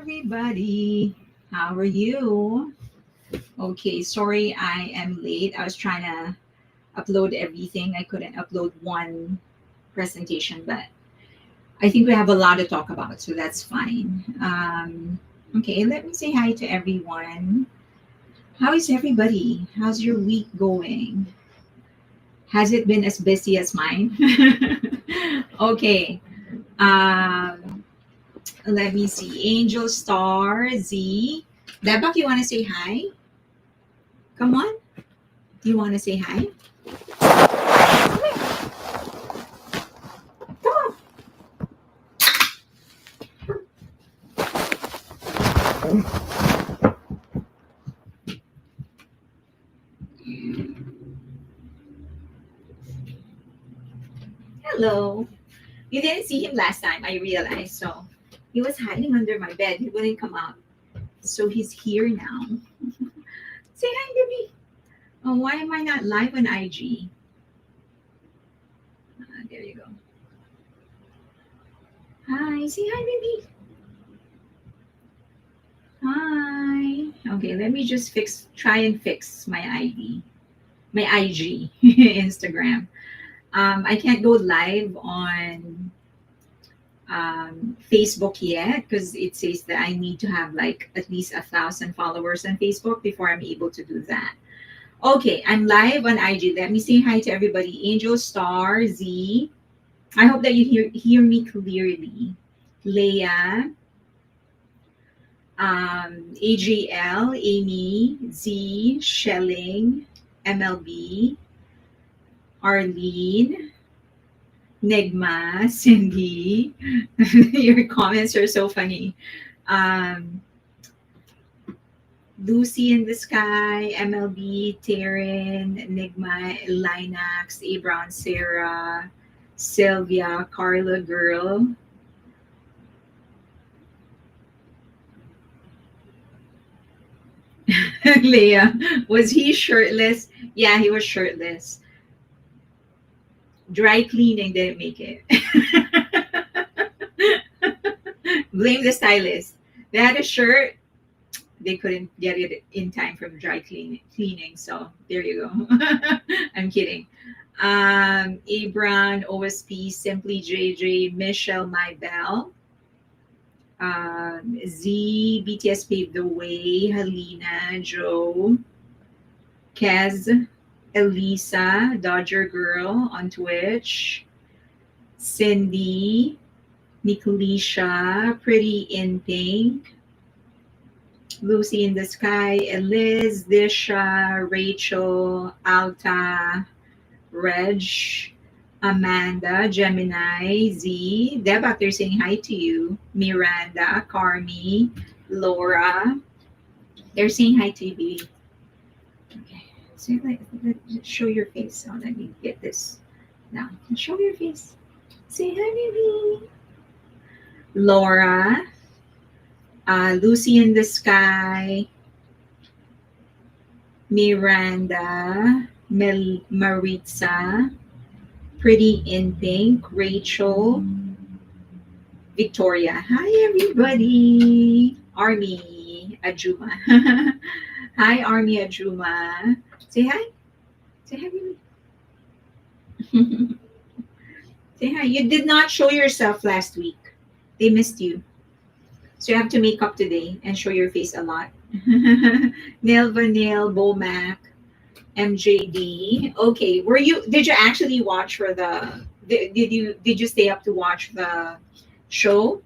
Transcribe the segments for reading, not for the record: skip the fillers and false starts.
everybody. How are you? Okay, sorry I am late. I was trying to upload everything. I couldn't upload one presentation, but I think we have a lot to talk about, so that's fine. Okay, let me say hi to everyone. How is everybody? How's your week going? Has it been as busy as mine? Okay. Um, Let me see. Angel Star Z. Debak, you want to say hi? Come on. Do you want to say hi? Come on. Hello. You didn't see him last time, I realized. So he was hiding under my bed. He wouldn't come out. So he's here now. Say hi, baby. Oh, why am I not live on IG? There you go. Hi. Say hi, baby. Hi. Okay, let me just try and fix my ID, my IG, Instagram. I can't go live on Facebook yet because it says that I need to have like at least 1,000 followers on Facebook before I'm able to do that. Okay, I'm live on IG. Let me say hi to everybody. Angel Star Z. I hope that you hear me clearly. Leah, AGL, Amy, Z, Shelling, MLB, Arlene, Nigma, Cindy. Your comments are so funny. Lucy in the Sky, MLB, Taryn, Nigma, Linax, A Brown, Sarah, Sylvia, Carla Girl. Leah, was he shirtless? Yeah, he was shirtless. Dry cleaning didn't make it. Blame the stylist. They had a shirt. They couldn't get it in time from cleaning. So there you go. I'm kidding. Abran, OSP, Simply JJ, Michelle Mybell, Z, BTS Paved the Way, Helena, Joe, Kez, Elisa, Dodger Girl on Twitch, Cindy, Nicolisha, Pretty in Pink, Lucy in the Sky, Eliz, Disha, Rachel, Alta, Reg, Amanda, Gemini, Z, Debak, they're saying hi to you, Miranda, Carmi, Laura, they're saying hi to you, baby. Okay, so show your face. So let me get this now. Show your face. Say hi, baby. Laura, Lucy in the Sky, Miranda, Maritza, Pretty in Pink, Rachel, Victoria. Hi, everybody. Army Ajuma. Hi, Army Ajuma. Say hi. Say hi, baby. Say hi. You did not show yourself last week. They missed you. So you have to make up today and show your face a lot. Nail Vanille, Bomac, MJD. Okay, did you actually watch for the did you stay up to watch the show?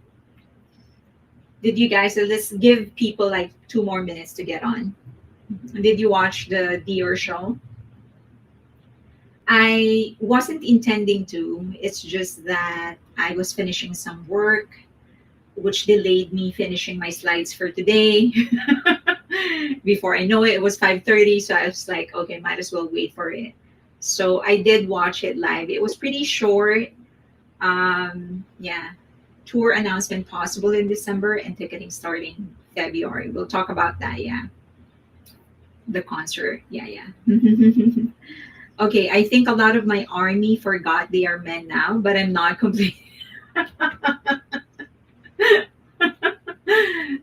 Did you guys let's give people like 2 more minutes to get on. Did you watch the Dior show? I wasn't intending to. It's just that I was finishing some work which delayed me finishing my slides for today. Before I know it, it was 5:30, so I was like, okay, might as well wait for it. So I did watch it live. It was pretty short. Yeah, tour announcement possible in December and ticketing starting February. We'll talk about that. Yeah, the concert. Yeah. Okay, I think a lot of my army forgot they are men now, but I'm not completely.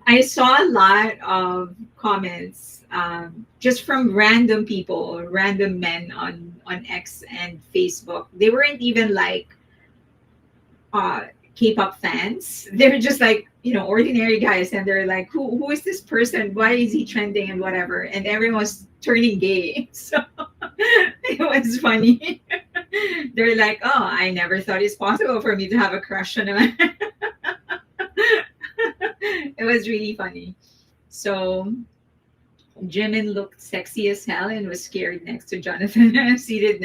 I saw a lot of comments just from random people, random men on X and Facebook. They weren't even like uh, K-pop fans. They're just like, ordinary guys, and they're like, who is this person? Why is he trending and whatever? And everyone was turning gay. So it was funny. They're like, oh, I never thought it's possible for me to have a crush on a man. It was really funny. So Jimin looked sexy as hell and was scared next to Jonathan, seated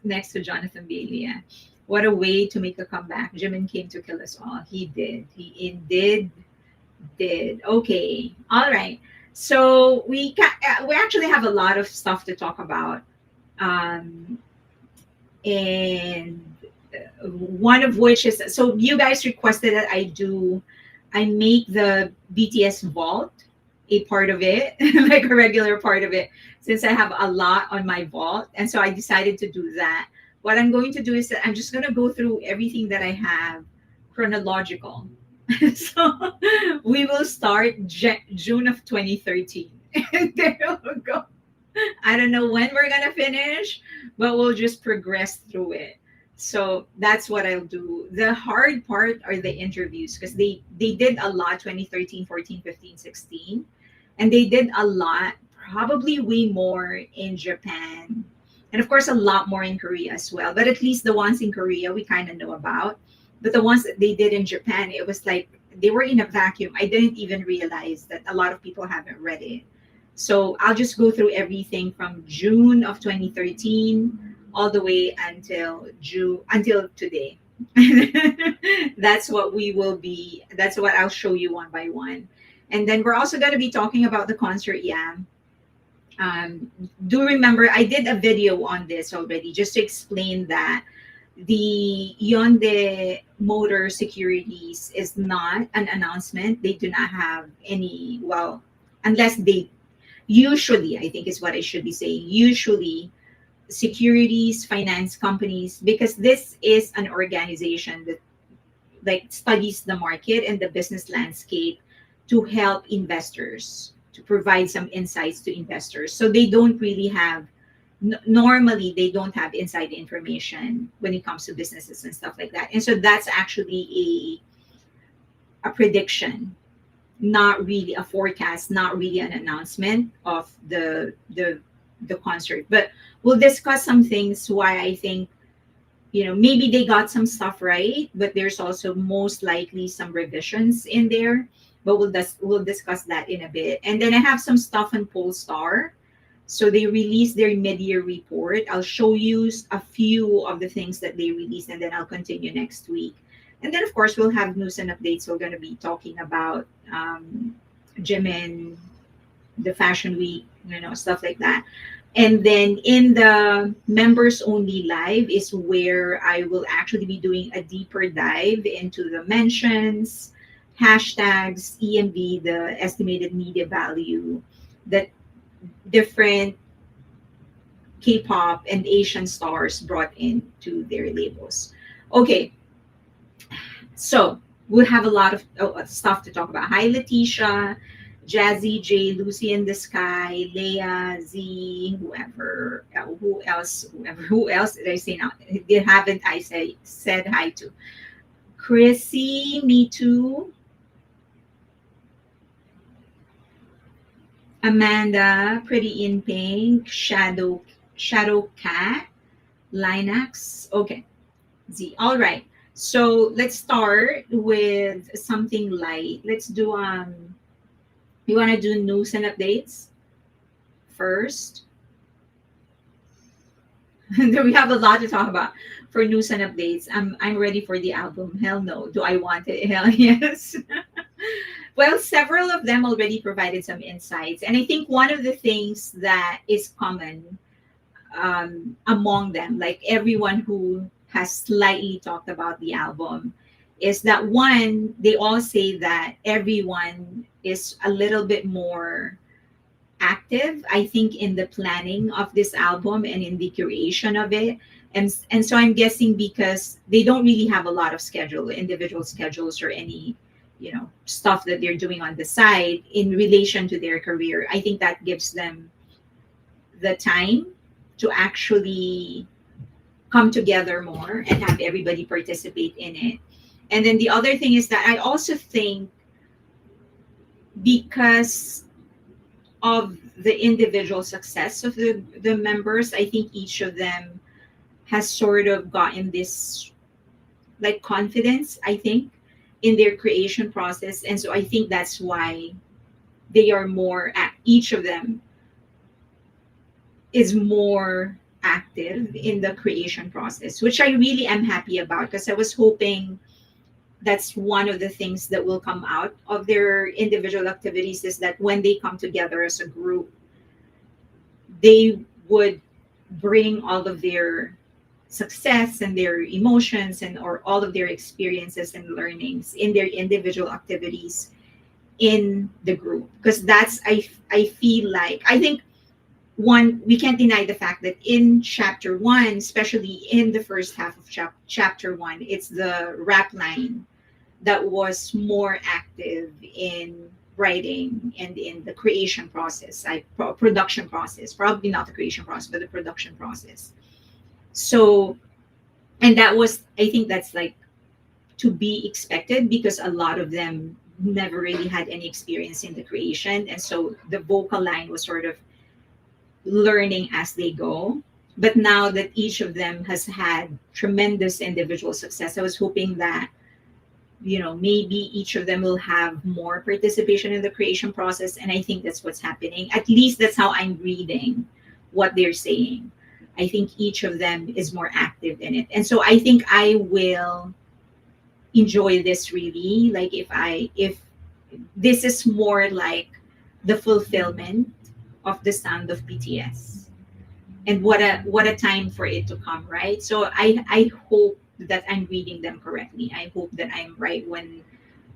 next to Jonathan Bailey. Yeah. What a way to make a comeback. Jimin came to kill us all. He did. He indeed did. Okay. All right. So we actually have a lot of stuff to talk about. Um, and one of which is, so you guys requested that I make the BTS vault a part of it, like a regular part of it, since I have a lot on my vault. And so I decided to do that. What I'm going to do is that I'm just going to go through everything that I have chronological. So we will start June of 2013. And there we'll go. I don't know when we're going to finish, but we'll just progress through it. So that's what I'll do. The hard part are the interviews, because they did a lot 2013, 14, 15, 16. And they did a lot, probably way more in Japan. And of course, a lot more in Korea as well. But at least the ones in Korea, we kind of know about. But the ones that they did in Japan, it was like they were in a vacuum. I didn't even realize that a lot of people haven't read it. So I'll just go through everything from June of 2013 all the way until today. That's what we will be. That's what I'll show you one by one. And then we're also going to be talking about the concert. Yeah. Do remember I did a video on this already, just to explain that the Hyundai Motor Securities is not an announcement. They do not have any, well, unless they usually, I think is what I should be saying, usually securities finance companies, because this is an organization that like studies the market and the business landscape to help investors, to provide some insights to investors. So they don't really have, normally they don't have inside information when it comes to businesses and stuff like that. And so that's actually a prediction, not really a forecast, not really an announcement of the concert. But we'll discuss some things why I think, maybe they got some stuff right, but there's also most likely some revisions in there. But we'll discuss that in a bit. And then I have some stuff on POLLSTAR. So they released their mid-year report. I'll show you a few of the things that they released, and then I'll continue next week. And then, of course, we'll have news and updates. We're going to be talking about Jimin, the Fashion Week, stuff like that. And then in the members only live is where I will actually be doing a deeper dive into the mentions, hashtags, EMV, the estimated media value that different K-pop and Asian stars brought into their labels. Okay, so we'll have a lot of stuff to talk about. Hi, Letitia, Jazzy, J, Lucy in the Sky, Leia, Z, who else did I say now? Haven't I said hi to? Chrissy, me too. Amanda, Pretty in Pink, Shadow Cat, Linux. Okay, Z. All right. So let's start with something light. Let's do you want to do news and updates first? We have a lot to talk about for news and updates. I'm ready for the album. Hell no. Do I want it? Hell yes. Well, several of them already provided some insights. And I think one of the things that is common among them, like everyone who has slightly talked about the album, is that one, they all say that everyone is a little bit more active, I think, in the planning of this album and in the curation of it. And so I'm guessing because they don't really have a lot of individual schedules or any stuff that they're doing on the side in relation to their career. I think that gives them the time to actually come together more and have everybody participate in it. And then the other thing is that I also think, because of the individual success of the members, I think each of them has sort of gotten this like confidence, I think, in their creation process. And so I think that's why they are more each of them is more active in the creation process, which I really am happy about, because I was hoping that's one of the things that will come out of their individual activities, is that when they come together as a group, they would bring all of their success and their emotions and or all of their experiences and learnings in their individual activities in the group. Because that's I feel like, I think, one, we can't deny the fact that in chapter one, especially in the first half of chapter one, it's the rap line that was more active in writing and in the creation process, production process, probably not the creation process, but the production process. So, and that was, I think that's like to be expected, because a lot of them never really had any experience in the creation. And so the vocal line was sort of learning as they go. But now that each of them has had tremendous individual success, I was hoping that, maybe each of them will have more participation in the creation process. And I think that's what's happening. At least that's how I'm reading what they're saying. I think each of them is more active in it. And so I think I will enjoy this really. Like if this is more like the fulfillment of the sound of BTS, and what a time for it to come, right? So I hope that I'm reading them correctly. I hope that I'm right when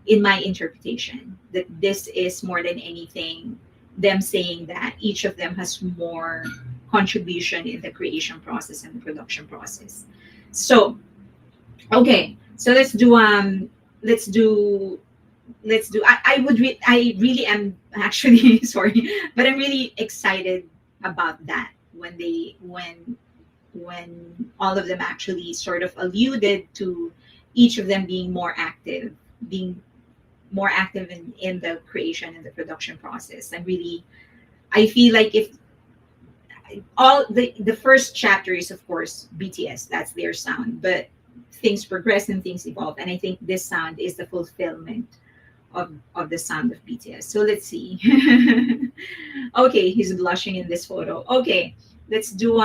in my interpretation, that this is more than anything them saying that each of them has more contribution in the creation process and the production process. So okay, so I really am actually sorry, but I'm really excited about that when all of them actually sort of alluded to each of them being more active in the creation and the production process. I feel like if all the first chapter is of course BTS, that's their sound, but things progress and things evolve, and I think this sound is the fulfillment of the sound of BTS. So let's see. Okay, he's blushing in this photo. Okay, let's do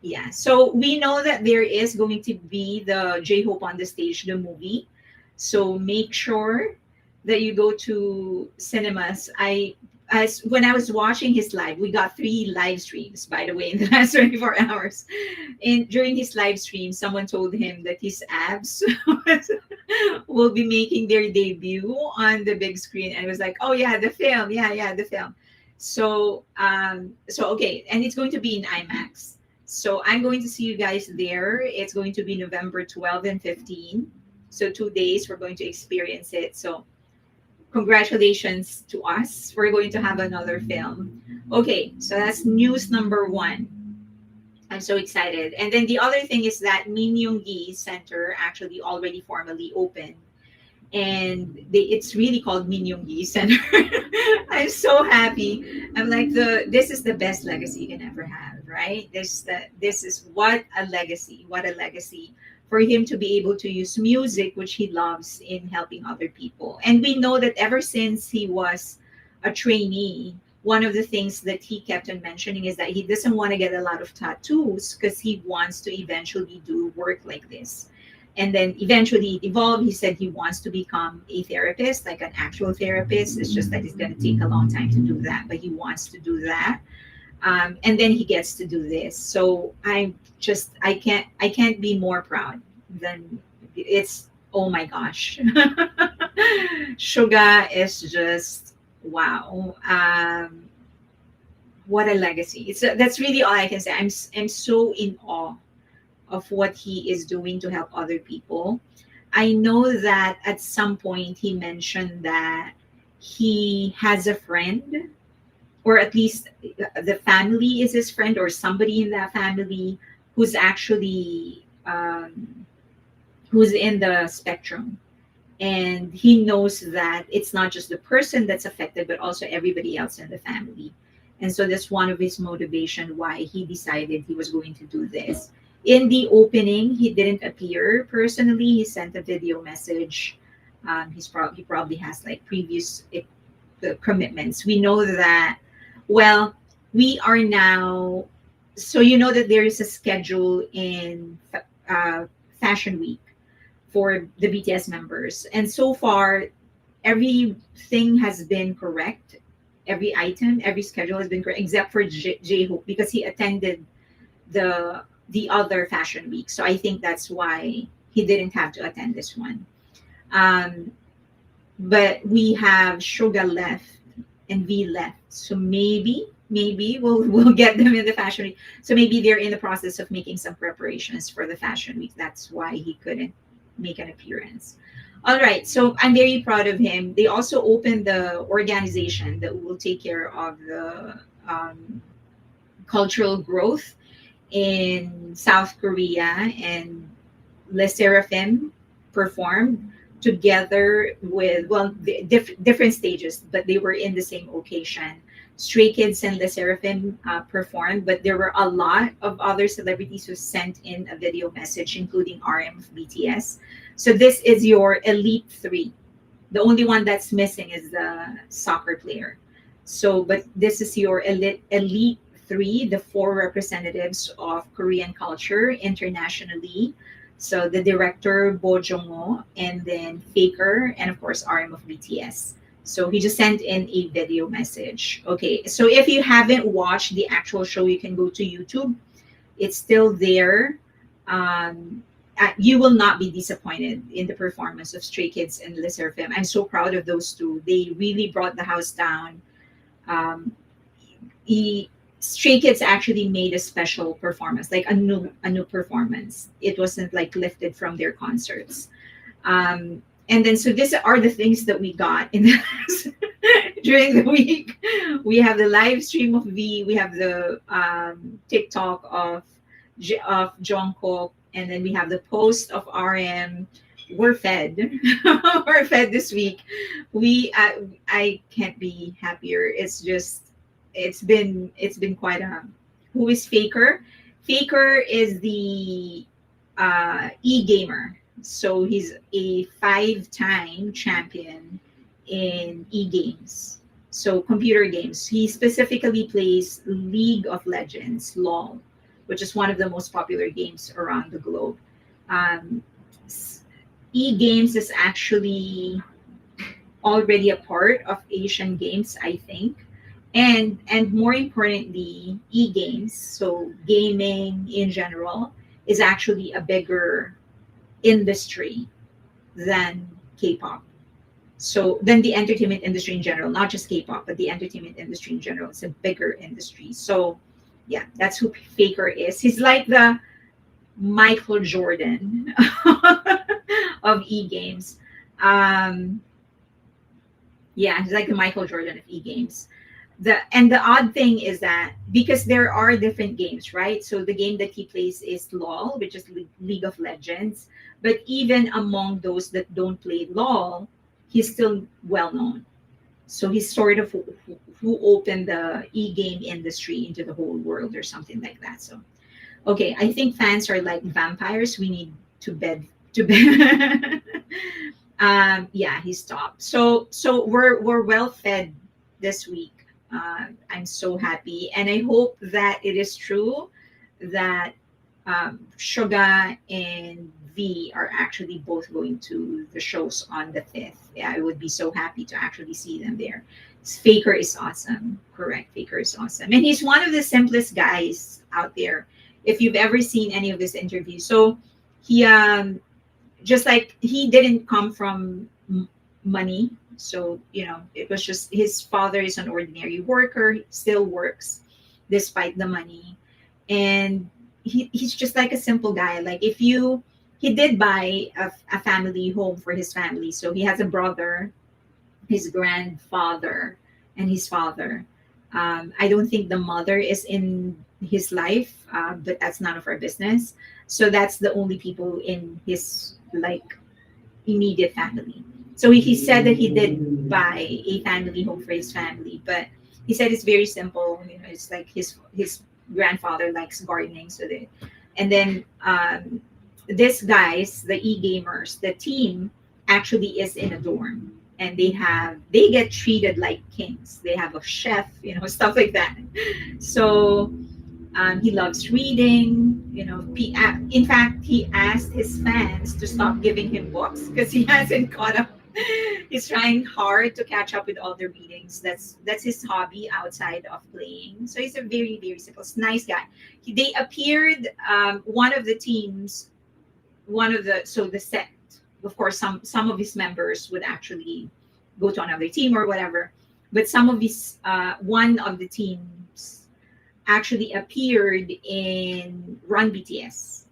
yeah, so we know that there is going to be the J-Hope on the Stage, the movie. So make sure that you go to cinemas. As when I was watching his live, we got 3 live streams, by the way, in the last 24 hours. And during his live stream, someone told him that his abs will be making their debut on the big screen. And I was like, oh yeah, the film. Yeah, the film. So, okay. And it's going to be in IMAX. So I'm going to see you guys there. It's going to be November 12 and 15. So 2 days we're going to experience it. So congratulations to us. We're going to have another film. Okay, so that's news number 1. I'm so excited. And then the other thing is that Min Yoongi Center actually already formally opened. And it's really called Min Yoongi Center. I'm so happy. I'm like, this is the best legacy you can ever have, right? This is what a legacy. What a legacy for him to be able to use music, which he loves, in helping other people. And we know that ever since he was a trainee, one of the things that he kept on mentioning is that he doesn't want to get a lot of tattoos because he wants to eventually do work like this. And then eventually it evolved. He said he wants to become a therapist, like an actual therapist. It's just that it's going to take a long time to do that, but he wants to do that. And then he gets to do this. So I can't be more proud than it's, oh my gosh. Suga is just, wow. What a legacy. That's really all I can say. I'm so in awe of what he is doing to help other people. I know that at some point he mentioned that he has a friend, or at least the family is his friend, or somebody in that family who's actually who's in the spectrum. And he knows that it's not just the person that's affected, but also everybody else in the family. And so that's one of his motivation why he decided he was going to do this. In the opening, he didn't appear personally. He sent a video message. He probably has like previous commitments. We know that. Well, we are now. So you know that there is a schedule in Fashion Week for the BTS members. And so far, everything has been correct. Every item, every schedule has been correct, except for J-Hope because he attended the other Fashion Week. So I think that's why he didn't have to attend this one. Um, but we have Suga left and V left. So maybe we'll get them in the Fashion Week. So maybe they're in the process of making some preparations for the Fashion Week. That's why he couldn't make an appearance. All right, so I'm very proud of him. They also opened the organization that will take care of the cultural growth in South Korea, and Les Seraphim performed together with, well, different stages, but they were in the same occasion. Stray Kids and Les Seraphim performed, but there were a lot of other celebrities who sent in a video message, including RM of BTS. So this is your elite three. The only one that's missing is the soccer player. So, but this is your elite three, the four representatives of Korean culture internationally. So the director Bo Jong-ho, and then Faker, and of course RM of BTS. So he just sent in a video message. Okay, so if you haven't watched the actual show, you can go to YouTube. It's still there. You will not be disappointed in the performance of Stray Kids and Les Seraphim. I'm so proud of those two. They really brought the house down. Um, Stray Kids actually made a special performance, like a new performance. It wasn't like lifted from their concerts. And then so these are the things that we got in the during the week. We have the live stream of V. We have the TikTok of Jungkook, and then we have the post of RM. We're fed. We're fed this week. I can't be happier. It's just it's been quite a. Who is Faker? Faker is the e-gamer. So he's a 5-time champion in e-games. So computer games. He specifically plays League of Legends, LOL, which is one of the most popular games around the globe. Um, e-games is actually already a part of Asian games, I think. And more importantly, e-games, so gaming in general, is actually a bigger industry than K-pop. So then the entertainment industry in general, not just K-pop, but the entertainment industry in general, is a bigger industry. So yeah, that's who Faker is. He's like the Michael Jordan of e-games. Um, yeah, he's like the Michael Jordan of e-games. The odd thing is that because there are different games, right? So the game that he plays is LOL, which is League of Legends. But even among those that don't play LOL, he's still well known. So he's sort of who opened the e-game industry into the whole world or something like that. So okay, I think fans are like vampires. We need to bed. Yeah, he stopped. So we're well fed this week. I'm so happy, and I hope that it is true that Suga and V are actually both going to the shows on the 5th. Yeah, I would be so happy to actually see them there. Faker is awesome. Correct. Faker is awesome. And he's one of the simplest guys out there. If you've ever seen any of his interviews. So he just like he didn't come from money. So, it was just his father is an ordinary worker, still works despite the money. And he's just like a simple guy. Like if you he did buy a family home for his family. So he has a brother, his grandfather, and his father. I don't think the mother is in his life, but that's none of our business. So that's the only people in his like immediate family. So he said that he did buy a family home for his family, but he said it's very simple. You know, it's like his grandfather likes gardening, so they, and then this guys, the e gamers, the team actually is in a dorm, and they get treated like kings. They have a chef, you know, stuff like that. So he loves reading. You know, in fact, he asked his fans to stop giving him books because he hasn't caught up. He's trying hard to catch up with all the readings. That's his hobby outside of playing. So he's a very very simple, nice guy. They appeared one of the teams, one of the so the set. Of course, some of his members would actually go to another team or whatever, but some of his one of the teams actually appeared in Run BTS.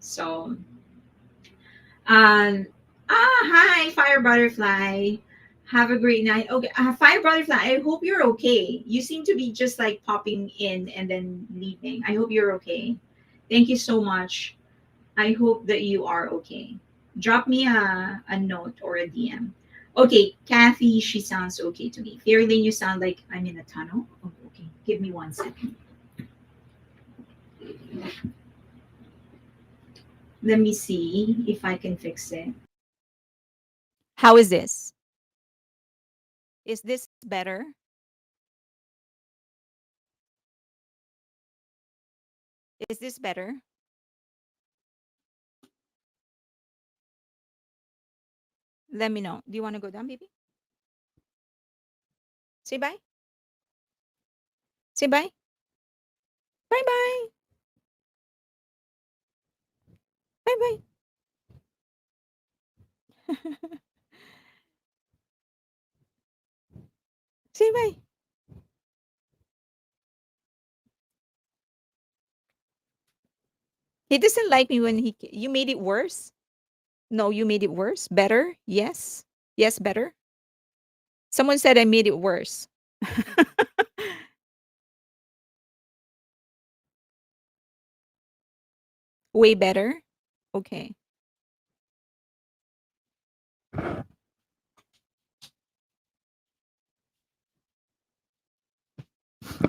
So, um, hi, Fire Butterfly. Have a great night. Okay, Fire Butterfly. I hope you're okay. You seem to be just like popping in and then leaving. I hope you're okay. Thank you so much. I hope that you are okay. Drop me a note or a DM. Okay, Kathy, she sounds okay to me. Fairlane, you sound like I'm in a tunnel. Oh, okay, give me 1 second. Let me see if I can fix it. How is this? Is this better? Is this better? Let me know. Do you want to go down, baby? Say bye. Say bye. Bye bye. Bye bye. Say bye. He doesn't like me when you made it worse. No, you made it worse. Better? Yes. Yes, better. Someone said I made it worse. Way better. Okay.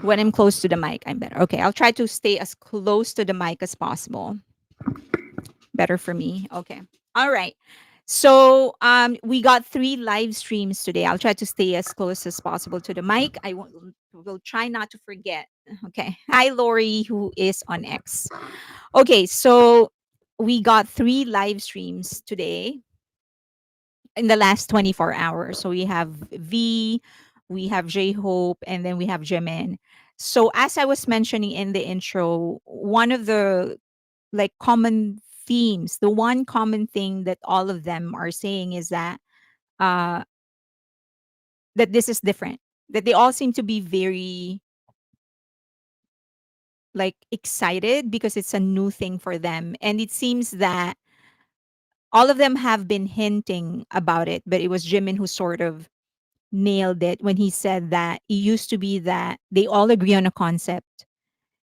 When I'm close to the mic, I'm better. Okay, I'll try to stay as close to the mic as possible. Better for me. Okay. All right. So we got 3 live streams today. I'll try to stay as close as possible to the mic. Will try not to forget. Okay. Hi Lori, who is on X. Okay, so we got 3 live streams today in the last 24 hours. So we have V, we have J Hope, and then we have Jimin. So as I was mentioning in the intro, one of the like common themes, the one common thing that all of them are saying is uh that this is different. That they all seem to be very like excited because it's a new thing for them. And it seems that all of them have been hinting about it, but it was Jimin who sort of nailed it when he said that it used to be that they all agree on a concept.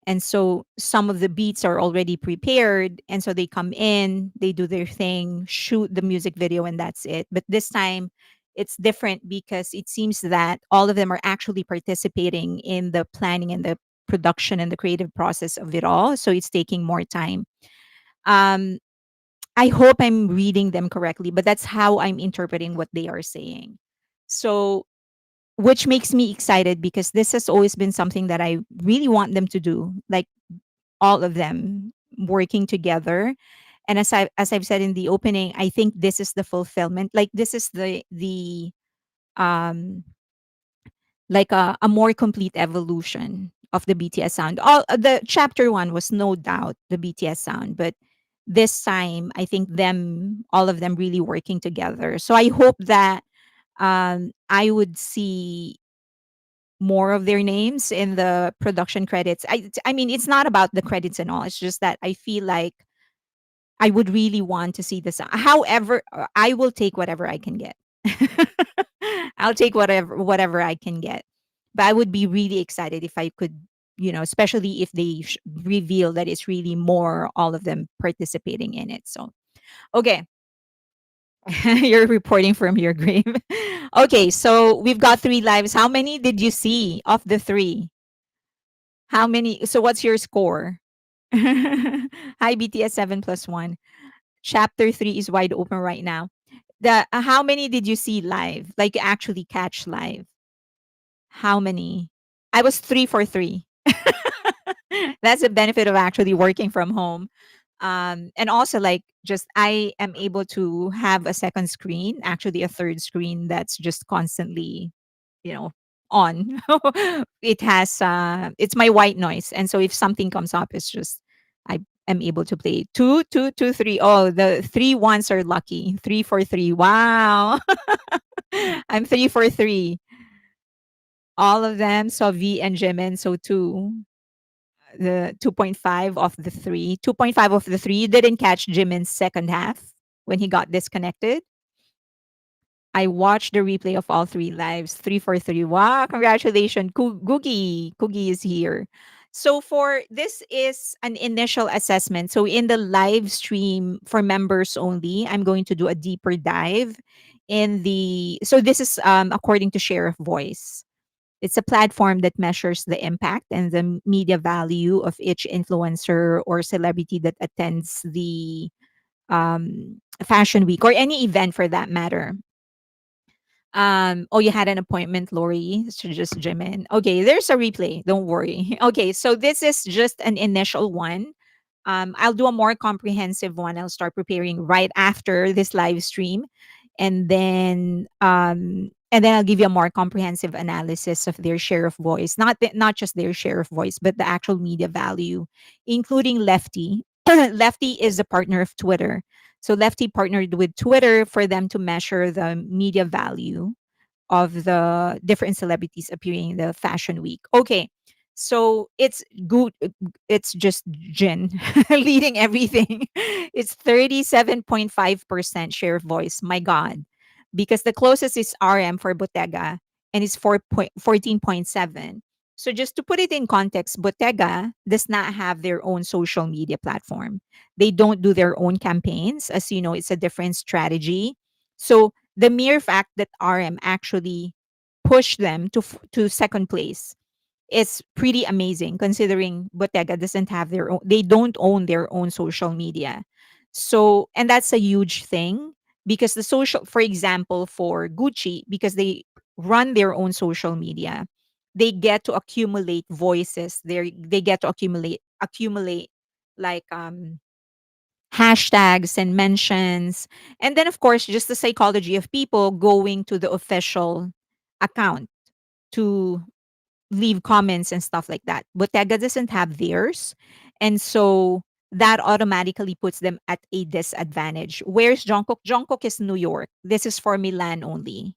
And so some of the beats are already prepared. And so they come in, they do their thing, shoot the music video, and that's it. But this time it's different because it seems that all of them are actually participating in the planning and the production and the creative process of it all. So it's taking more time. Um, I hope I'm reading them correctly, but that's how I'm interpreting what they are saying. So which makes me excited because this has always been something that I really want them to do, like all of them working together. And as I've said in the opening, I think this is the fulfillment. Like this is the um like a more complete evolution of the BTS sound. All the chapter 1 was no doubt the BTS sound, but this time I think them all of them really working together. So I hope that I would see more of their names in the production credits. I mean, it's not about the credits and all. It's just that I feel like I would really want to see this. However, I will take whatever I can get. I'll take whatever I can get. But I would be really excited if I could, especially if they reveal that it's really more all of them participating in it. So, okay, you're reporting from your grave. Okay, so we've got three lives. How many did you see of the three? How many? So, what's your score? Hi, BTS 7 plus 1. Chapter 3 is wide open right now. The How many did you see live? Like actually catch live? How many? I was 3 for 3. That's the benefit of actually working from home. And also like just I am able to have a second screen, actually a third screen that's just constantly, you know, on. It has it's my white noise. And so if something comes up, it's just I am able to play two, two, two, three. Oh, the three ones are lucky. 3 for 3. Wow. I'm 3 for 3. All of them saw V and Jimin, so 2. The 2.5 of the 3. 2.5 of the 3 didn't catch Jimin's second half when he got disconnected. I watched the replay of all three lives. 3 for 3. Wow, congratulations. Googie. Googie is here. So for this is an initial assessment. So in the live stream for members only, I'm going to do a deeper dive in the so this is according to share of voice. It's a platform that measures the impact and the media value of each influencer or celebrity that attends the fashion week or any event for that matter. Oh, you had an appointment, Lori. So just Jimin. Okay, there's a replay. Don't worry. Okay, so this is just an initial one. I'll do a more comprehensive one. I'll start preparing right after this live stream, and then I'll give you a more comprehensive analysis of their share of voice, not just their share of voice, but the actual media value, including Lefty. Lefty is a partner of Twitter, so Lefty partnered with Twitter for them to measure the media value of the different celebrities appearing in the fashion week. Okay. So it's good. It's just Jin leading everything. It's 37.5% share of voice. My God. Because the closest is RM for Bottega and it's 14.7. So just to put it in context, Bottega does not have their own social media platform. They don't do their own campaigns. As you know, it's a different strategy. So the mere fact that RM actually pushed them to second place is pretty amazing considering Bottega doesn't have their own they don't own their own social media. So and that's a huge thing because the social for example for Gucci because they run their own social media, they get to accumulate voices. They get to accumulate like hashtags and mentions. And then, of course, just the psychology of people going to the official account to leave comments and stuff like that. Bottega doesn't have theirs. And so that automatically puts them at a disadvantage. Where's Jungkook? Jungkook is New York. This is for Milan only.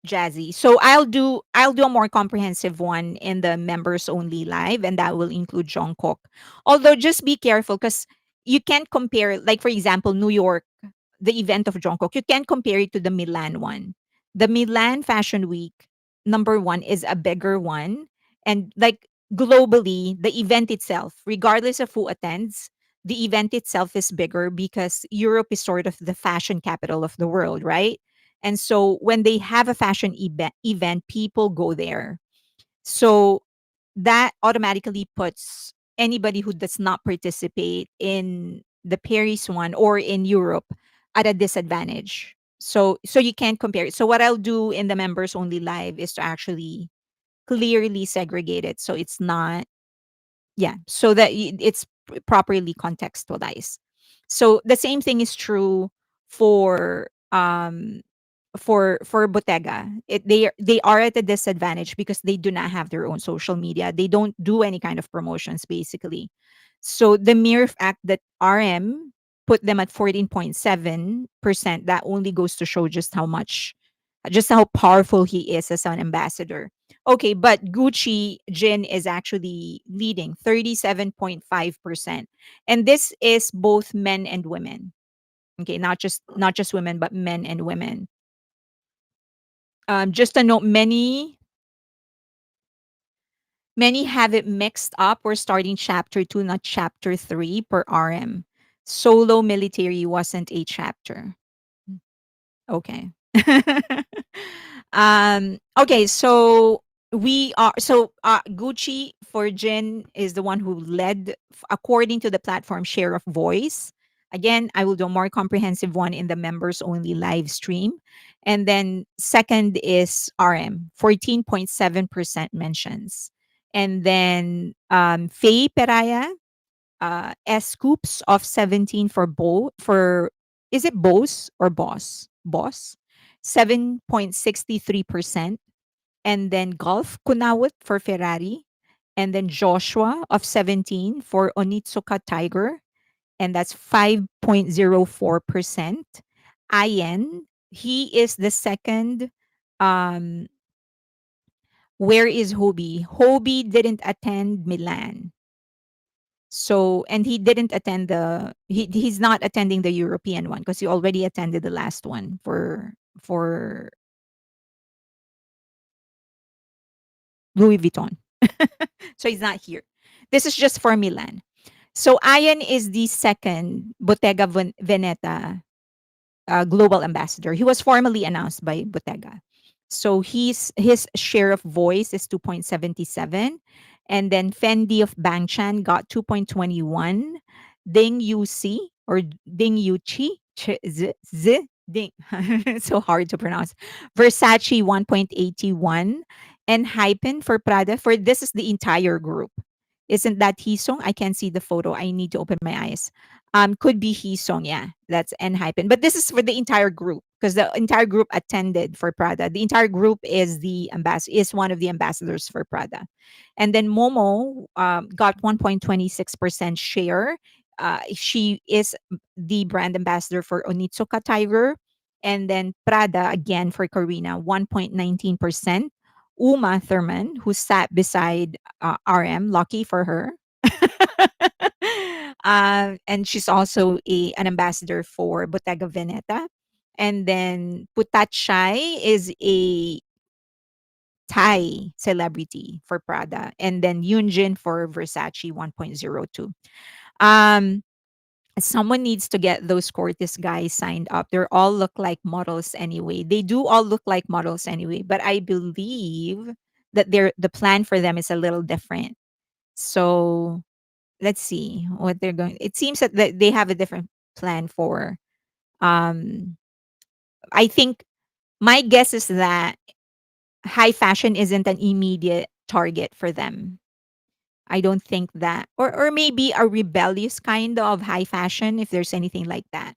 Jazzy. So I'll do a more comprehensive one in the members only live, and that will include Jungkook. Although just be careful because you can't compare, like for example, New York, the event of Jungkook, you can't compare it to the Milan one. The Milan Fashion Week, number one, is a bigger one. And like globally, the event itself, regardless of who attends, the event itself is bigger because Europe is sort of the fashion capital of the world, right? And so when they have a fashion event, people go there. So that automatically puts anybody who does not participate in the Paris one or in Europe at a disadvantage. So you can't compare it. So what I'll do in the members only live is to actually clearly segregate it so it's not yeah, so that it's properly contextualized. So the same thing is true for for Bottega. They are at a disadvantage because they do not have their own social media. They don't do any kind of promotions basically. So the mere fact that RM put them at 14.7%, that only goes to show just how much just how powerful he is as an ambassador. Okay, but Gucci Jin is actually leading 37.5%. And this is both men and women. Okay, not just women, but men and women. Just a note, many have it mixed up. We're starting chapter 2, not chapter 3 per RM. Solo military wasn't a chapter. Okay. Okay, so Gucci for Jin is the one who led according to the platform share of voice. Again, I will do a more comprehensive one in the members only live stream. And then second is RM, 14.7% mentions. And then Faye Peraya, S scoops of 17 for is it Bose or Boss? Boss? 7.63%. And then Golf Kunawut for Ferrari. And then Joshua of 17 for Onitsuka Tiger. And that's 5.04%. Ayen, he is the second. Um, where is Hobie? Hobie didn't attend Milan. So, and he didn't attend he's not attending the European one because he already attended the last one for Louis Vuitton. So he's not here. This is just for Milan. So Ayan is the second Bottega Veneta global ambassador. He was formally announced by Bottega. So his share of voice is 2.77. And then Fendi of Bangchan got 2.21. Ding Yusi or Ding Yuchi, Ding, it's so hard to pronounce. Versace 1.81. And Hypen for Prada, for this is the entire group. Isn't that Hisong? I can't see the photo. I need to open my eyes. Could be Hisong, yeah. That's Enhypen. But this is for the entire group because the entire group attended for Prada. The entire group is one of the ambassadors for Prada. And then Momo got 1.26% share. She is the brand ambassador for Onitsuka Tiger. And then Prada again for Karina, 1.19%. Uma Thurman, who sat beside RM, lucky for her. And she's also an ambassador for Bottega Veneta. And then Putachai is a Thai celebrity for Prada. And then Yunjin for Versace 1.02. Um, Someone needs to get those Cortis guys signed up. They all look like models anyway. They do all look like models anyway, but I believe that the plan for them is a little different. So let's see what they're going. It seems that they have a different plan for. Um, I think my guess is that high fashion isn't an immediate target for them. I don't think that, or maybe a rebellious kind of high fashion, if there's anything like that.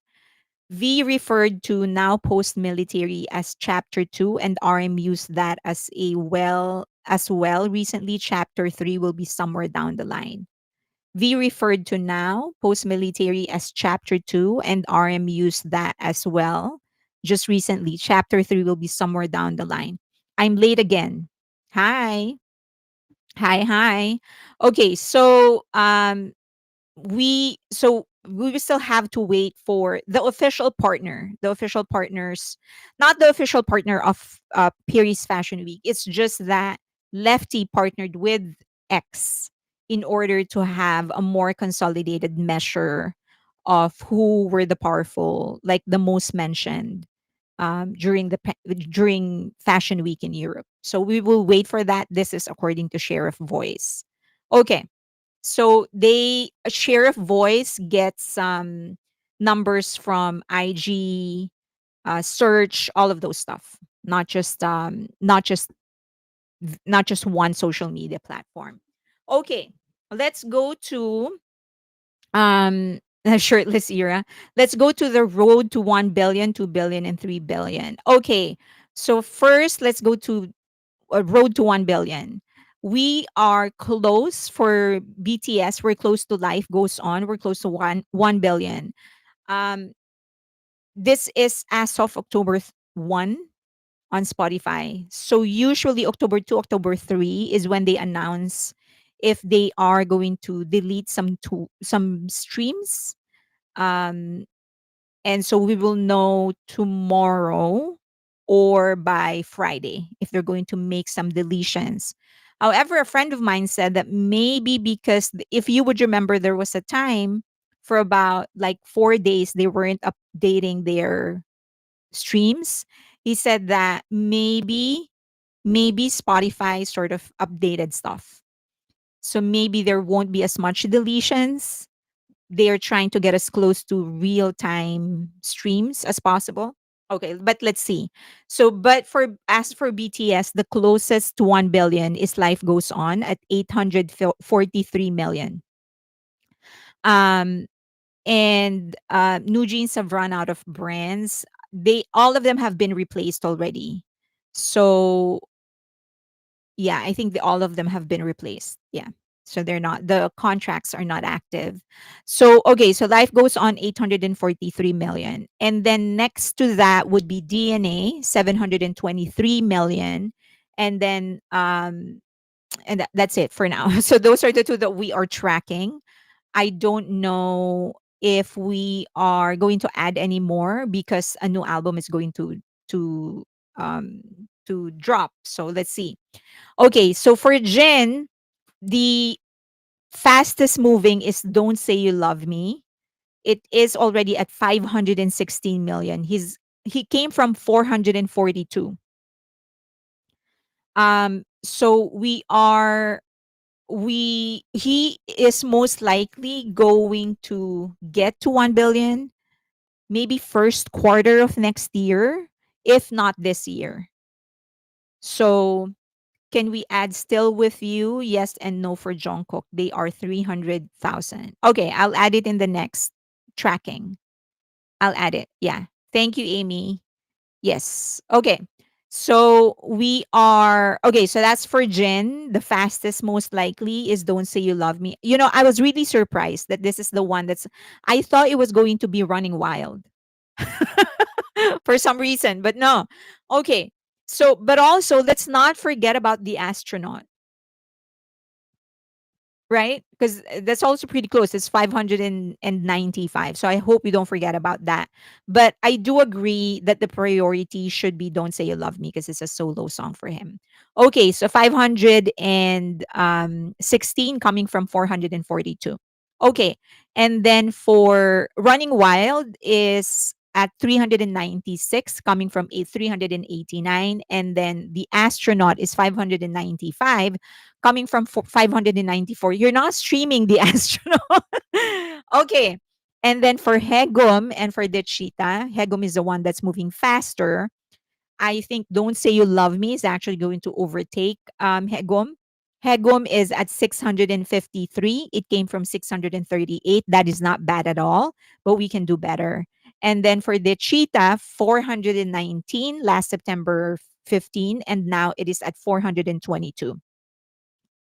V referred to now post military as chapter 2 and RM used that as well recently. Chapter 3 will be somewhere down the line. V referred to now post military as chapter 2 and RM used that as well just recently. Chapter 3 will be somewhere down the line. I'm late again. Hi. Hi. Okay, we will still have to wait for the official partners, not the official partner of Paris Fashion Week. It's just that Lefty partnered with X in order to have a more consolidated measure of who were the powerful, like the most mentioned during Fashion Week in Europe. So we will wait for that. This is according to share of voice. Okay, so they a share of voice gets some numbers from IG, search, all of those stuff. Not just one social media platform. Okay, let's go to the shirtless era. Let's go to the road to 1 billion, 2 billion, and 3 billion. Okay, so first let's go to road to 1 billion. We are close for BTS. We're close to Life Goes On. We're close to 1 billion. Um, this is as of October 1 on Spotify. So usually October 2, October 3 is when they announce if they are going to delete some streams. Um, and so we will know tomorrow or by Friday if they're going to make some deletions. However, a friend of mine said that maybe because if you would remember, there was a time for about like 4 days they weren't updating their streams. He said that maybe Spotify sort of updated stuff. So maybe there won't be as much deletions. They are trying to get as close to real time streams as possible. Okay, but let's see. So, but for as for BTS, the closest to 1 billion is Life Goes On at 843 million. Um, and New Jeans have run out of brands. They all of them have been replaced already. So yeah, I think all of them have been replaced. Yeah. So they're not, the contracts are not active. So okay, so Life Goes On 843 million. And then next to that would be DNA 723 million. And then that's it for now. So those are the two that we are tracking. I don't know if we are going to add any more because a new album is going to um to drop. So let's see. Okay, so for Jin, the fastest moving is Don't Say You Love Me. It is already at 516 million. He came from 442. So we he is most likely going to get to 1 billion maybe first quarter of next year, if not this year. So can we add Still With You? Yes and no for Jungkook. They are 300,000. Okay, I'll add it in the next tracking. I'll add it. Yeah. Thank you, Amy. Yes. Okay. So we are okay. So that's for Jin. The fastest, most likely, is Don't Say You Love Me. You know, I was really surprised that this is the one that's, I thought it was going to be Running Wild for some reason, but no. Okay. So, but also, let's not forget about The Astronaut, right? Because that's also pretty close. It's 595. So I hope you don't forget about that. But I do agree that the priority should be Don't Say You Love Me because it's a solo song for him. Okay, so 516 coming from 442. Okay. And then for Running Wild is at 396 coming from 389, and then The Astronaut is 595 coming from 594. You're not streaming The Astronaut. Okay. And then for Hegum and for Dechita, Hegum is the one that's moving faster. I think Don't Say You Love Me is actually going to overtake Hegum. Hegum is at 653. It came from 638. That is not bad at all, but we can do better. And then for the Cheetah, 419 last September 15, and now it is at 422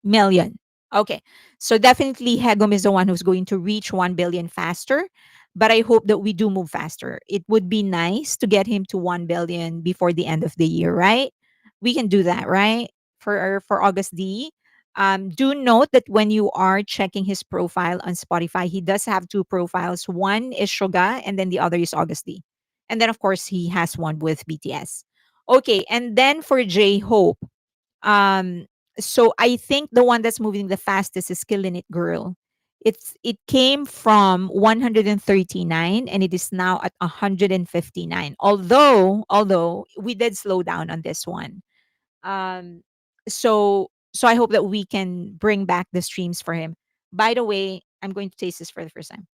million. Okay. So definitely Hegum is the one who's going to reach 1 billion faster. But I hope that we do move faster. It would be nice to get him to 1 billion before the end of the year, right? We can do that, right? For August D. Do note that when you are checking his profile on Spotify, he does have two profiles. One is Suga, and then the other is August D. And then, of course, he has one with BTS. Okay. And then for J Hope, um, so I think the one that's moving the fastest is Killing It Girl. It came from 139 and it is now at 159. Although we did slow down on this one. Um so I hope that we can bring back the streams for him. By the way, I'm going to taste this for the first time.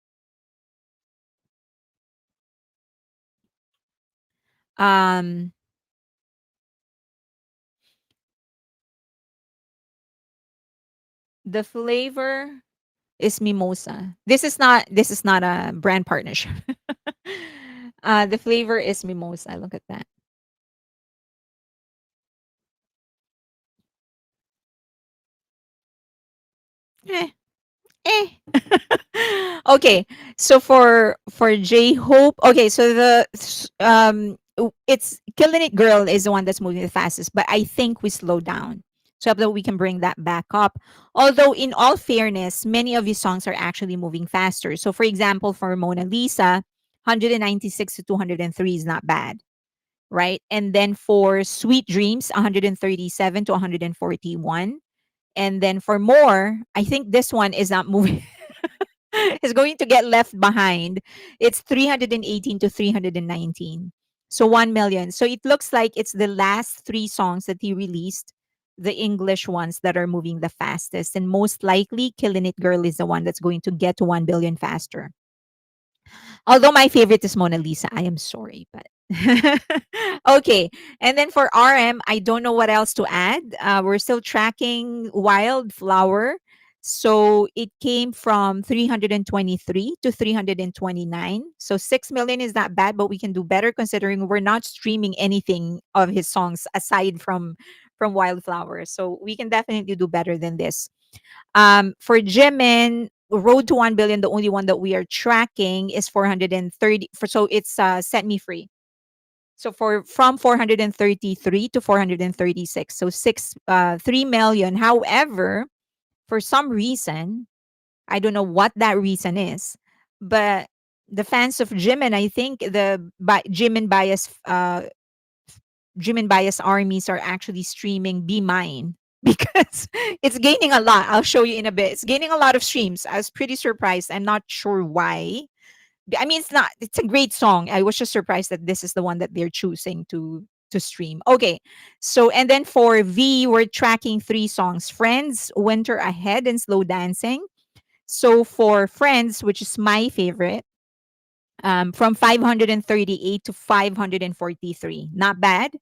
Um the flavor is mimosa. This is not a brand partnership. The flavor is mimosa. Look at that. Eh, eh. Okay, so for J Hope, okay, so it's Killing It Girl is the one that's moving the fastest, but I think we slow down. So that we can bring that back up. Although, in all fairness, many of his songs are actually moving faster. So, for example, for Mona Lisa, 196 to 203 is not bad, right? And then for Sweet Dreams, 137 to 141. And then for More, I think this one is not moving. Is going to get left behind. It's 318 to 319. So 1 million. So it looks like it's the last three songs that he released, the English ones that are moving the fastest. And most likely, Killing It Girl is the one that's going to get to 1 billion faster. Although my favorite is Mona Lisa. I am sorry, but okay. And then for RM, I don't know what else to add. We're still tracking Wildflower. So it came from 323 to 329. So 6 million is not bad, but we can do better considering we're not streaming anything of his songs aside from Wildflower. So we can definitely do better than this. For Jimin, Road to 1 billion, the only one that we are tracking is 430. So it's Set Me Free. So for from 433 to 436. So 3 million. However, for some reason, I don't know what that reason is, but the fans of Jimin, I think Jimin bias armies are actually streaming Be Mine because it's gaining a lot. I'll show you in a bit. It's gaining a lot of streams. I was pretty surprised. I'm not sure why. I mean, it's a great song. I was just surprised that this is the one that they're choosing to stream. Okay. So and then for V, we're tracking three songs: Friends, Winter Ahead, and Slow Dancing. So for Friends, which is my favorite, from 538 to 543. Not bad.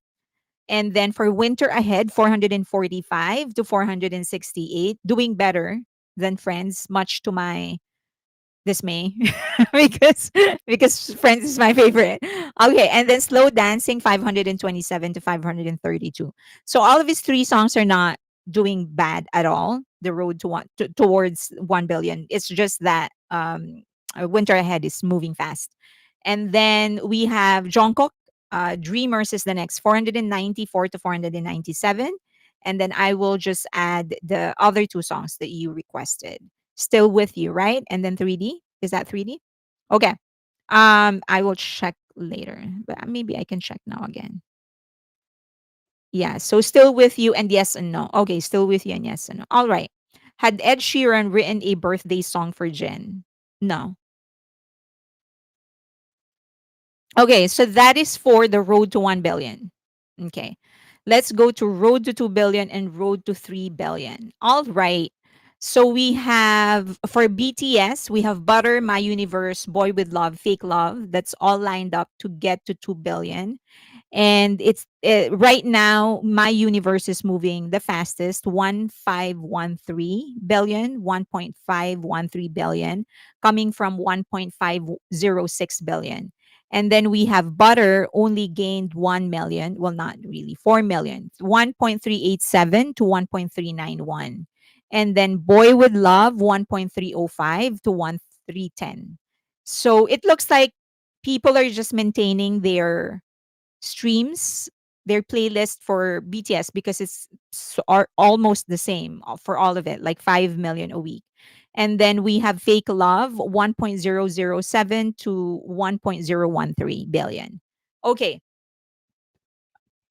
And then for Winter Ahead, 445 to 468, doing better than Friends, much to my dismay because Friends is my favorite. Okay, and then Slow Dancing, 527 to 532. So all of his three songs are not doing bad at all. The road towards 1 billion. It's just that Winter Ahead is moving fast. And then we have Jungkook, Dreamers is the next, 494 to 497. And then I will just add the other two songs that you requested. Still With You, right? And then 3D. Is that 3D? Okay. I will check later, but maybe I can check now again. Yeah. So Still With You and Yes and No. Okay. Still With You and Yes and No. All right. Had Ed Sheeran written a birthday song for Jen? No. Okay, so that is for the road to 1 billion. Okay. Let's go to road to 2 billion and road to 3 billion. All right. So we have for BTS, we have Butter, My Universe, Boy with Love, Fake Love. That's all lined up to get to 2 billion. And it's right now My Universe is moving the fastest, 1513 billion, 1.513 billion, coming from 1.506 billion. And then we have Butter only gained 1 million, well not really, 4 million, 1.387 to 1.391. And then Boy with Love, 1.305 to 1.310. So it looks like people are just maintaining their streams, their playlist for BTS, because are almost the same for all of it, like 5 million a week. And then we have Fake Love, 1.007 to 1.013 billion. Okay.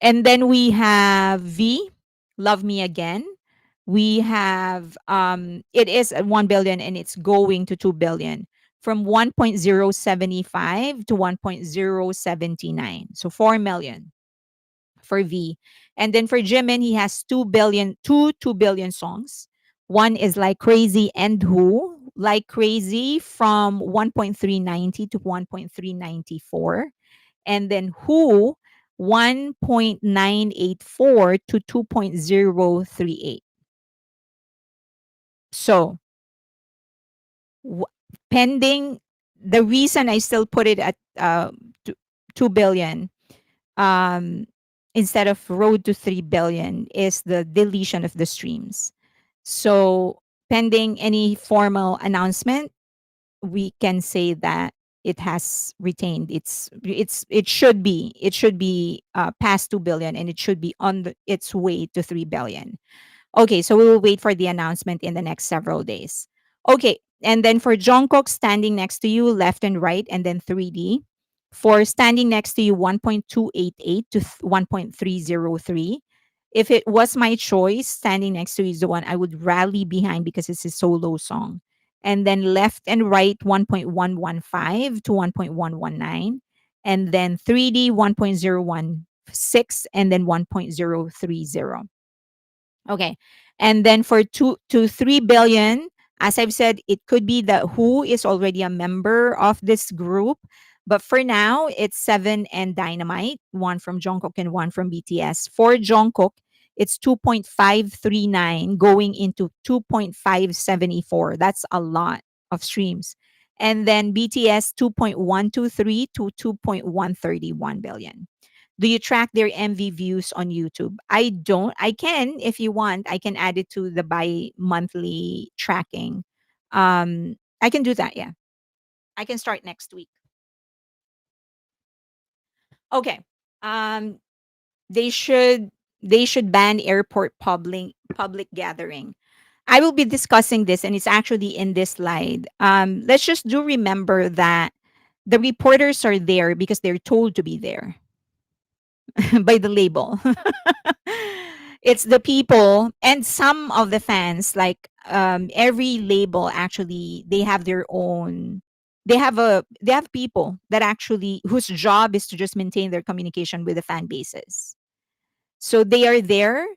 And then we have V, Love Me Again. We have it is at 1 billion and it's going to 2 billion from 1.075 to 1.079. So 4 million for V. And then for Jimin, he has 2 billion songs. One is Like Crazy and Who. Like Crazy from 1.390 to 1.394. And then Who, 1.984 to 2.038. So w- pending, the reason I still put it at 2 billion um, instead of road to 3 billion is the deletion of the streams. So pending any formal announcement, we can say that it has retained it should be past 2 billion, and it should be on its way to 3 billion. Okay, so we will wait for the announcement in the next several days. Okay, and then for Jungkook, standing next to you, left and right, and then 3D. For standing next to you, 1.288 to 1.303. If it was my choice, standing next to you is the one I would rally behind because it's a solo song. And then left and right, 1.115 to 1.119. And then 3D, 1.016, and then 1.030. Okay. And then for 2 to 3 billion, as I've said, it could be that who is already a member of this group. But for now, it's Seven and Dynamite, one from Jungkook and one from BTS. For Jungkook, it's 2.539 going into 2.574. That's a lot of streams. And then BTS 2.123 to 2.131 billion. Do you track their MV views on YouTube? I don't. I can, if you want. I can add it to the bi-monthly tracking. I can do that. Yeah, I can start next week. Okay. Um, they should they should ban airport public gathering. I will be discussing this, and it's actually in this slide. Let's just do remember that the reporters are there because they're told to be there by the label. It's the people and some of the fans, like every label actually they have their own, they have people that actually whose job is to just maintain their communication with the fan bases. So they are there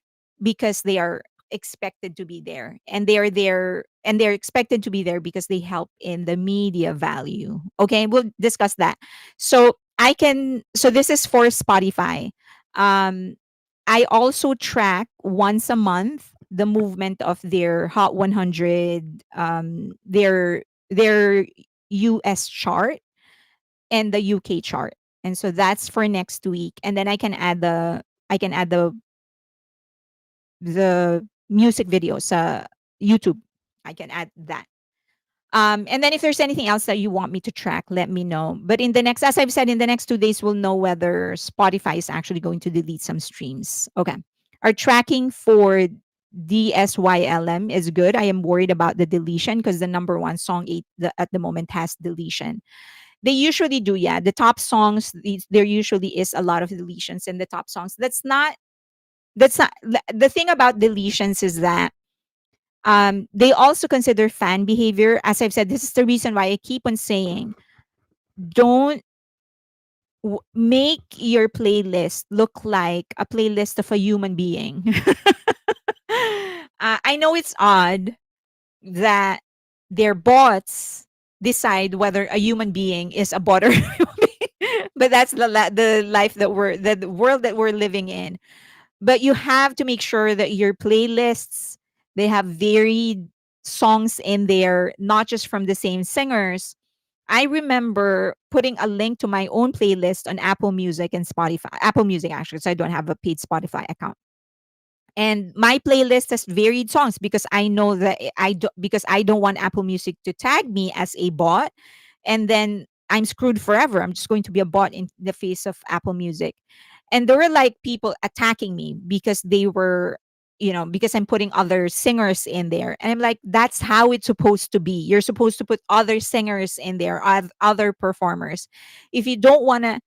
because they are expected to be there, and they're expected to be there because they help in the media value. Okay, we'll discuss that. So this is for Spotify. um I also track once a month the movement of their Hot 100, their US chart and the UK chart. And so that's for next week. And then I can add the music videos, YouTube. I can add that. And then if there's anything else that you want me to track, let me know. But in the next, as I've said, in the next 2 days, we'll know whether Spotify is actually going to delete some streams. Okay. Our tracking for DSYLM is good. I am worried about the deletion because the number one song at the moment has deletion. They usually do, yeah. The top songs, there usually is a lot of deletions in the top songs. That's not the thing about deletions is that they also consider fan behavior. As I've said, this is the reason why I keep on saying, don't make your playlist look like a playlist of a human being. I know it's odd that their bots decide whether a human being is a bot or a human being, but that's the life the world that we're living in. But you have to make sure that your playlists, they have varied songs in there, not just from the same singers. I remember putting a link to my own playlist on Apple Music and Spotify. Apple Music actually, so I don't have a paid Spotify account. And my playlist has varied songs because I know that because I don't want Apple Music to tag me as a bot, and then I'm screwed forever. I'm just going to be a bot in the face of Apple Music. And there were like people attacking me because because I'm putting other singers in there. And I'm like, that's how it's supposed to be. You're supposed to put other singers in there, other performers. If you don't want to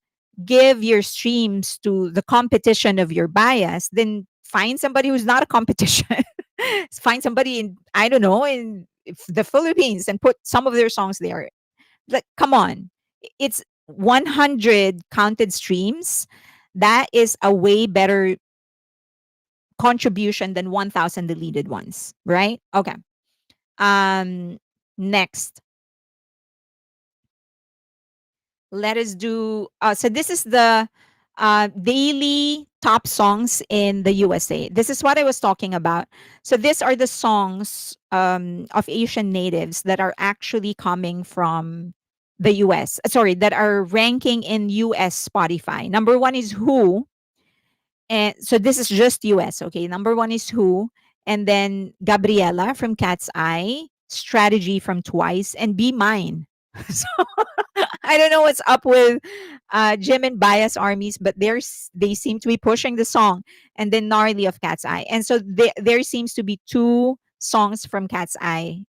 give your streams to the competition of your bias, then find somebody who's not a competition. Find somebody in, I don't know, in the Philippines and put some of their songs there. Like, come on. It's 100 counted streams. That is a way better contribution than 1,000 deleted ones, right? Okay. Next, let us do so this is the daily top songs in the USA. This is what I was talking about. So these are the songs of Asian natives that are actually coming from the US. Sorry, that are ranking in US Spotify. Number one is Who. And so this is just US, okay? Number one is Who, and then Gabriella from Cat's Eye, Strategy from Twice, and Be Mine. So I don't know what's up with Jimin bias armies, but they seem to be pushing the song, and then Gnarly of Cat's Eye. And so there seems to be two songs from Cat's Eye.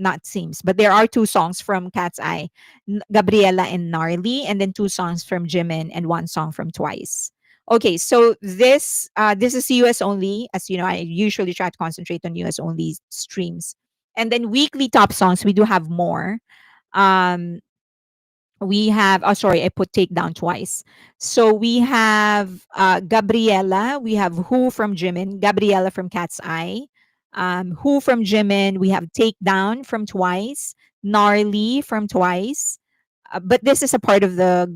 Not seems, but there are two songs from Cat's Eye, Gabriela and Gnarly, and then two songs from Jimin and one song from Twice. Okay, so this is US only. As you know, I usually try to concentrate on US only streams. And then weekly top songs, we do have more. Um, we have, oh sorry, I put Takedown twice. So we have Gabriela, we have Who from Jimin, Gabriela from Cat's Eye, Who from Jimin, we have Takedown from Twice, Gnarly from Twice. But this is a part of the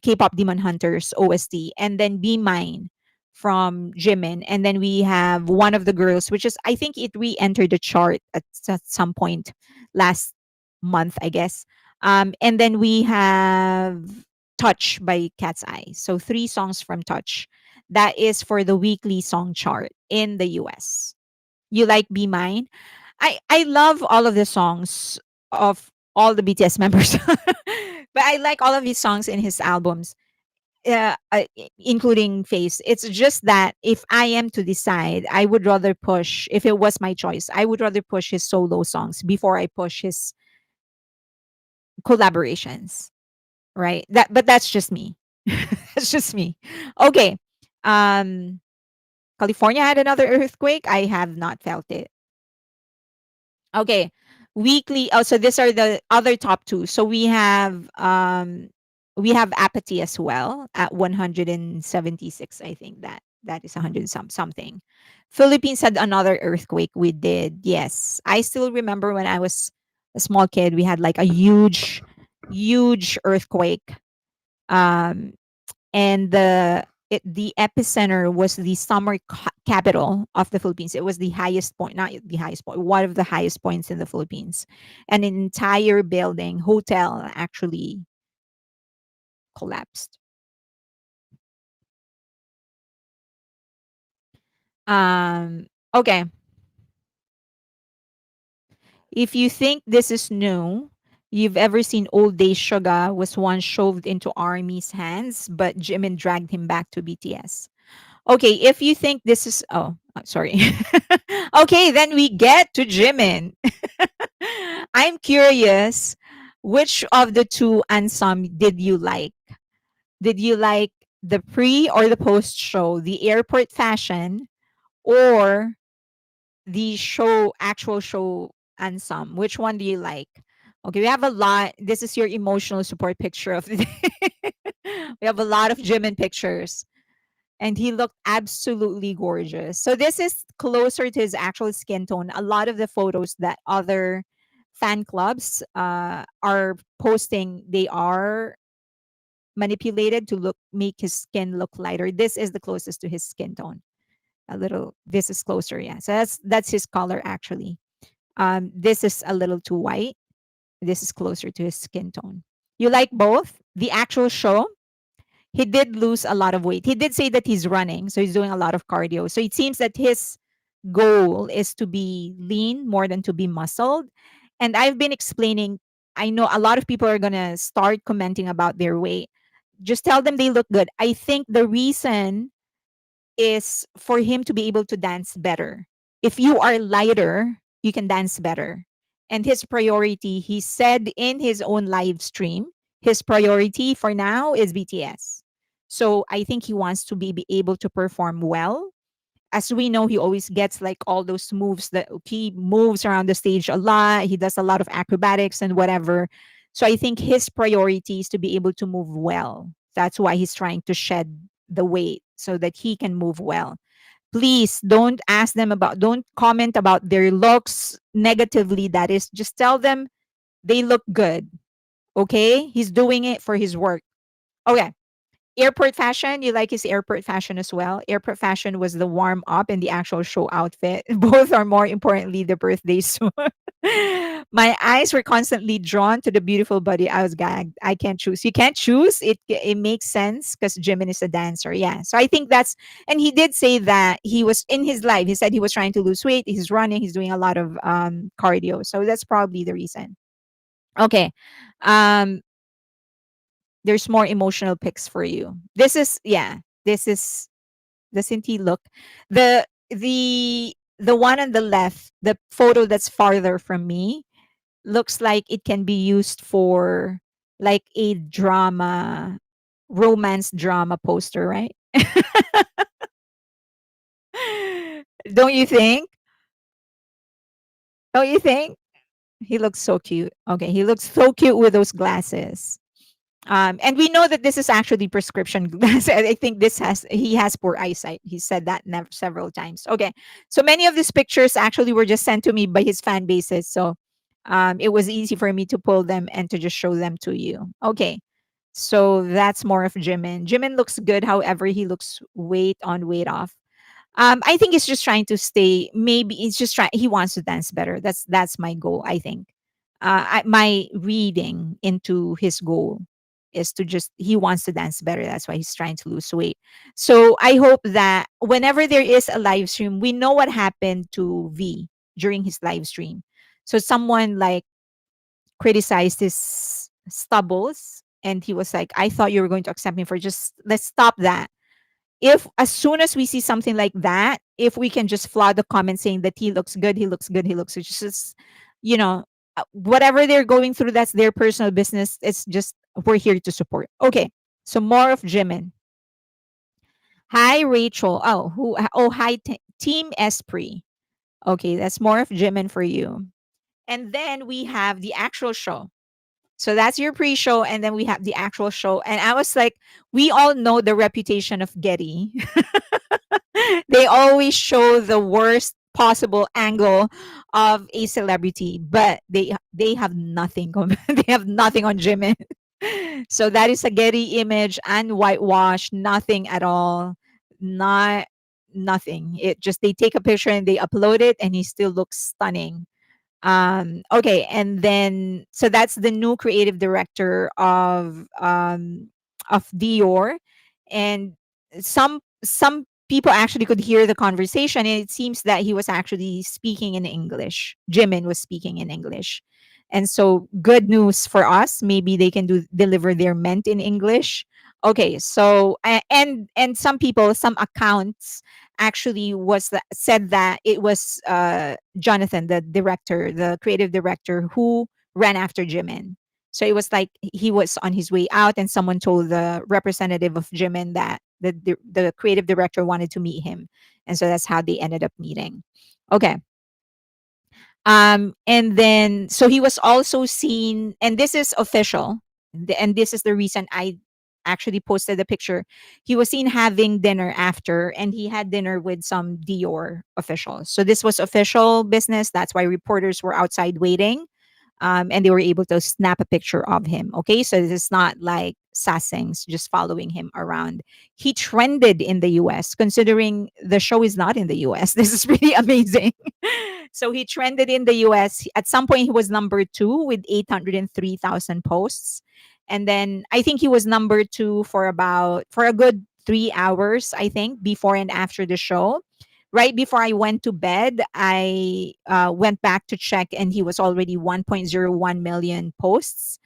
K-pop Demon Hunters OST, and then Be Mine from Jimin, and then we have One of the Girls, which is, I think it re-entered the chart at some point last month, I guess. And then we have Touch by Cat's Eye. So three songs from Touch. That is for the weekly song chart in the US. You like Be Mine? I love all of the songs of all the BTS members. But I like all of his songs in his albums, including Face. It's just that if I am to decide, I would rather push, if it was my choice, I would rather push his solo songs before I push his collaborations, right? But that's just me. That's just me. Okay. Um California had another earthquake. I have not felt it. Okay. Weekly. Oh, so these are the other top two. So we have Apathy as well at 176. I think that is 100 something. Philippines had another earthquake. We did. Yes. I still remember when I was a small kid, we had like a huge earthquake. Um and the epicenter was the summer capital of the Philippines. It was the highest point, not the highest point, one of the highest points in the Philippines. And an entire building, hotel, actually collapsed. Okay. If you think this is new, you've ever seen Old Day Suga was once shoved into Army's hands, but Jimin dragged him back to BTS. Okay, if you think this is, oh, sorry. Okay, then we get to Jimin. I'm curious, which of the two ensemble did you like? Did you like the pre or the post show, the airport fashion, or the actual show ensemble? Which one do you like? Okay, we have a lot. This is your emotional support picture of the day. We have a lot of Jimin pictures, and he looked absolutely gorgeous. So this is closer to his actual skin tone. A lot of the photos that other fan clubs are posting, they are manipulated to make his skin look lighter. This is the closest to his skin tone. A little. This is closer, yeah. So that's his color actually. This is a little too white. This is closer to his skin tone. You like both? The actual show, he did lose a lot of weight. He did say that he's running, so he's doing a lot of cardio. So it seems that his goal is to be lean more than to be muscled. And I've been explaining, I know a lot of people are going to start commenting about their weight. Just tell them they look good. I think the reason is for him to be able to dance better. If you are lighter, you can dance better. And his priority, he said in his own live stream, his priority for now is BTS. So I think he wants to be able to perform well. As we know, he always gets like all those moves that he moves around the stage a lot. He does a lot of acrobatics and whatever. So I think his priority is to be able to move well. That's why he's trying to shed the weight so that he can move well. Please don't comment about their looks negatively. That is, just tell them they look good. Okay? He's doing it for his work. Okay. Airport fashion, you like his airport fashion as well. Airport fashion was the warm up and the actual show outfit. Both are more importantly the birthday suit. My eyes were constantly drawn to the beautiful body. I was gagged. I can't choose. You can't choose. It makes sense because Jimin is a dancer. Yeah. So I think that's, and he did say that he was in his life. He said he was trying to lose weight. He's running. He's doing a lot of cardio. So that's probably the reason. Okay. Um, there's more emotional pics for you. This is, yeah. This is, doesn't he look, the one on the left, the photo that's farther from me, looks like it can be used for like a drama, romance drama poster, right? Don't you think? Don't you think? He looks so cute. Okay, he looks so cute with those glasses. And we know that this is actually prescription glasses. I think this has he has poor eyesight. He said that several times. Okay, so many of these pictures actually were just sent to me by his fan bases. So it was easy for me to pull them and to just show them to you. Okay, so that's more of Jimin. Jimin looks good. However, he looks weight on, weight off. I think he's just trying to stay. Maybe he's just trying. He wants to dance better. That's my goal. I think. My reading into his goal is to just he wants to dance better. That's why he's trying to lose weight. So I hope that whenever there is a live stream, we know what happened to V during his live stream. So someone like criticized his stubbles, and he was like, "I thought you were going to accept me for just let's stop that." If as soon as we see something like that, if we can just flood the comments saying that he looks good, he looks good, he looks good, just, you know, whatever they're going through, that's their personal business. It's just we're here to support. Okay, so more of Jimin. Hi, Rachel. Oh, who? Oh, hi, Team Esprit. Okay, that's more of Jimin for you. And then we have the actual show. So that's your pre-show, and then we have the actual show. And I was like, we all know the reputation of Getty. They always show the worst possible angle of a celebrity, but they have nothing. They have nothing on Jimin. So that is a Getty image and whitewash, nothing at all. Not nothing. It just they take a picture and they upload it, and he still looks stunning. Okay, and then so that's the new creative director of Dior, and some people actually could hear the conversation, and it seems that he was actually speaking in English. Jimin was speaking in English. And so good news for us, maybe they can deliver their ment in English. Okay, so and some people, some accounts actually said that it was Jonathan, the director, the creative director, who ran after Jimin. So it was like he was on his way out, and someone told the representative of Jimin that the creative director wanted to meet him, and so that's how they ended up meeting. Okay. And then so he was also seen, and this is official, and this is the reason I actually posted the picture. He was seen having dinner after, and he had dinner with some Dior officials. So this was official business. That's why reporters were outside waiting, and they were able to snap a picture of him. Okay, so this is not like sassings just following him around. He trended in the US, considering the show is not in the US. This is really amazing. So he trended in the US. At some point, he was number two with 803,000 posts. And then I think he was number two for a good 3 hours, I think, before and after the show. Right before I went to bed, I went back to check, and he was already 1.01 million posts.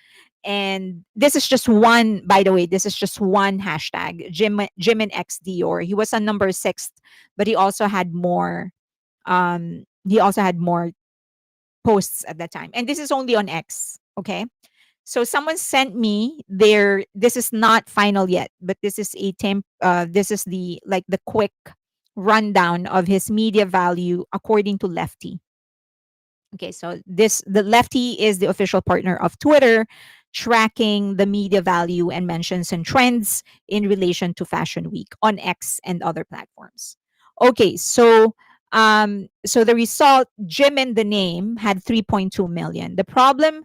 And this is just one, by the way, this is just one hashtag, Jimin X Dior. He was on number six, but he also had more posts at that time. And this is only on X. Okay. So someone sent me their, this is not final yet, but this is this is the like the quick rundown of his media value according to Lefty. Okay, so the Lefty is the official partner of Twitter, tracking the media value and mentions and trends in relation to Fashion Week on X and other platforms. Okay, so the result, Jimin the name had 3.2 million. The problem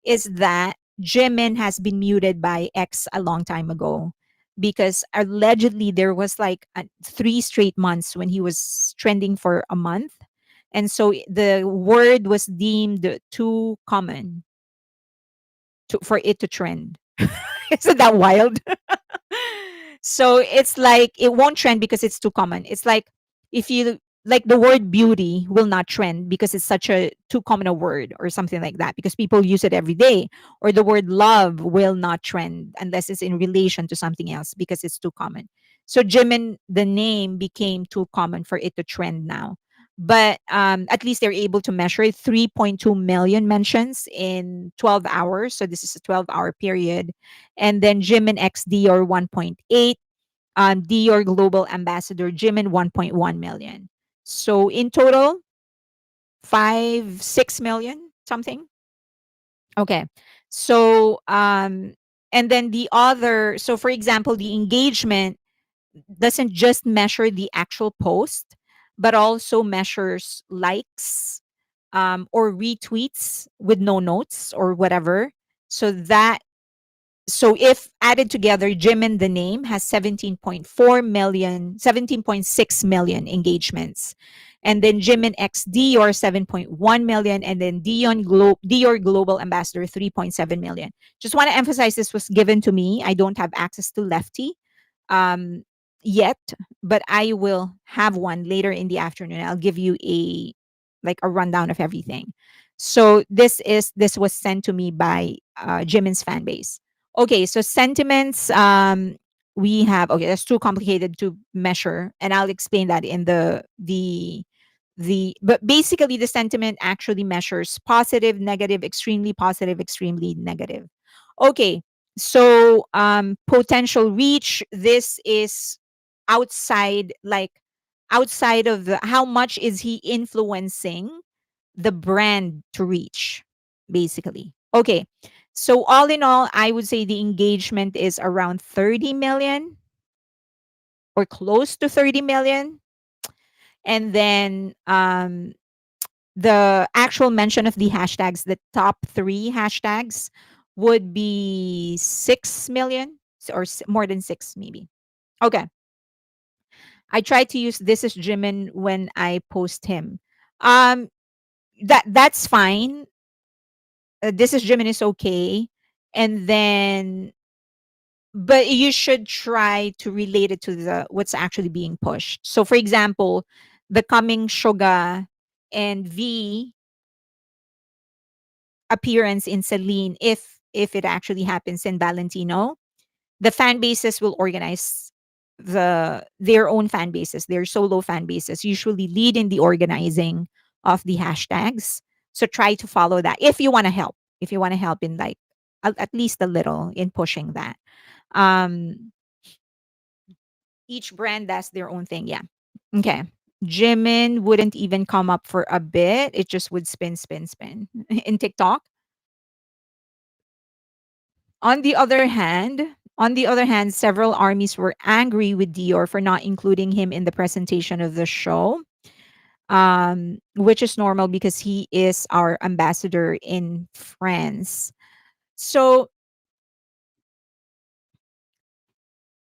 is that Jimin has been muted by X a long time ago, because allegedly there was like 3 straight months when he was trending for a month, and so the word was deemed too common for it to trend. Isn't that wild? So it's like it won't trend because it's too common. It's like if you like the word beauty will not trend because it's such a too common a word or something like that because people use it every day, or the word love will not trend unless it's in relation to something else because it's too common. So Jimin, the name became too common for it to trend now. But at least they're able to measure it. 3.2 million mentions in 12 hours. So this is a 12-hour period. And then Jimin X Dior 1.8, Dior Global Ambassador Jimin 1.1 million. So in total, 5, 6 million something. Okay. So and then the other, so for example, the engagement doesn't just measure the actual post, but also measures likes, or retweets with no notes or whatever. So that, so if added together, Jimin the name has 17.4 million, 17.6 million engagements. And then Jimin X Dior 7.1 million, and then Dior Global Ambassador 3.7 million. Just want to emphasize this was given to me. I don't have access to Lefty um, yet, but I will have one later in the afternoon. I'll give you a like a rundown of everything. So this was sent to me by Jimin's fan base. Okay, so sentiments. We have, okay. That's too complicated to measure, and I'll explain that in the. But basically, the sentiment actually measures positive, negative, extremely positive, extremely negative. Okay, so potential reach. This is outside, like outside of the, how much is he influencing the brand to reach, basically. Okay. So all in all, I would say the engagement is around 30 million or close to 30 million. And then the actual mention of the hashtags, the top three hashtags would be 6 million or more than six, maybe. Okay. I try to use this as Jimin when I post him. Um, that's fine. This is Jimin is okay. And then, but you should try to relate it to the what's actually being pushed. So for example, the coming Suga and V appearance in Celine, if it actually happens in Valentino, the fan bases will organize their own fan bases, their solo fan bases usually lead in the organizing of the hashtags. So try to follow that if you want to help. If you want to help in like at least a little in pushing that. Um each brand does their own thing. Yeah. Okay. Jimin wouldn't even come up for a bit. It just would spin, spin, spin in TikTok. On the other hand, several armies were angry with Dior for not including him in the presentation of the show, which is normal because he is our ambassador in France. So,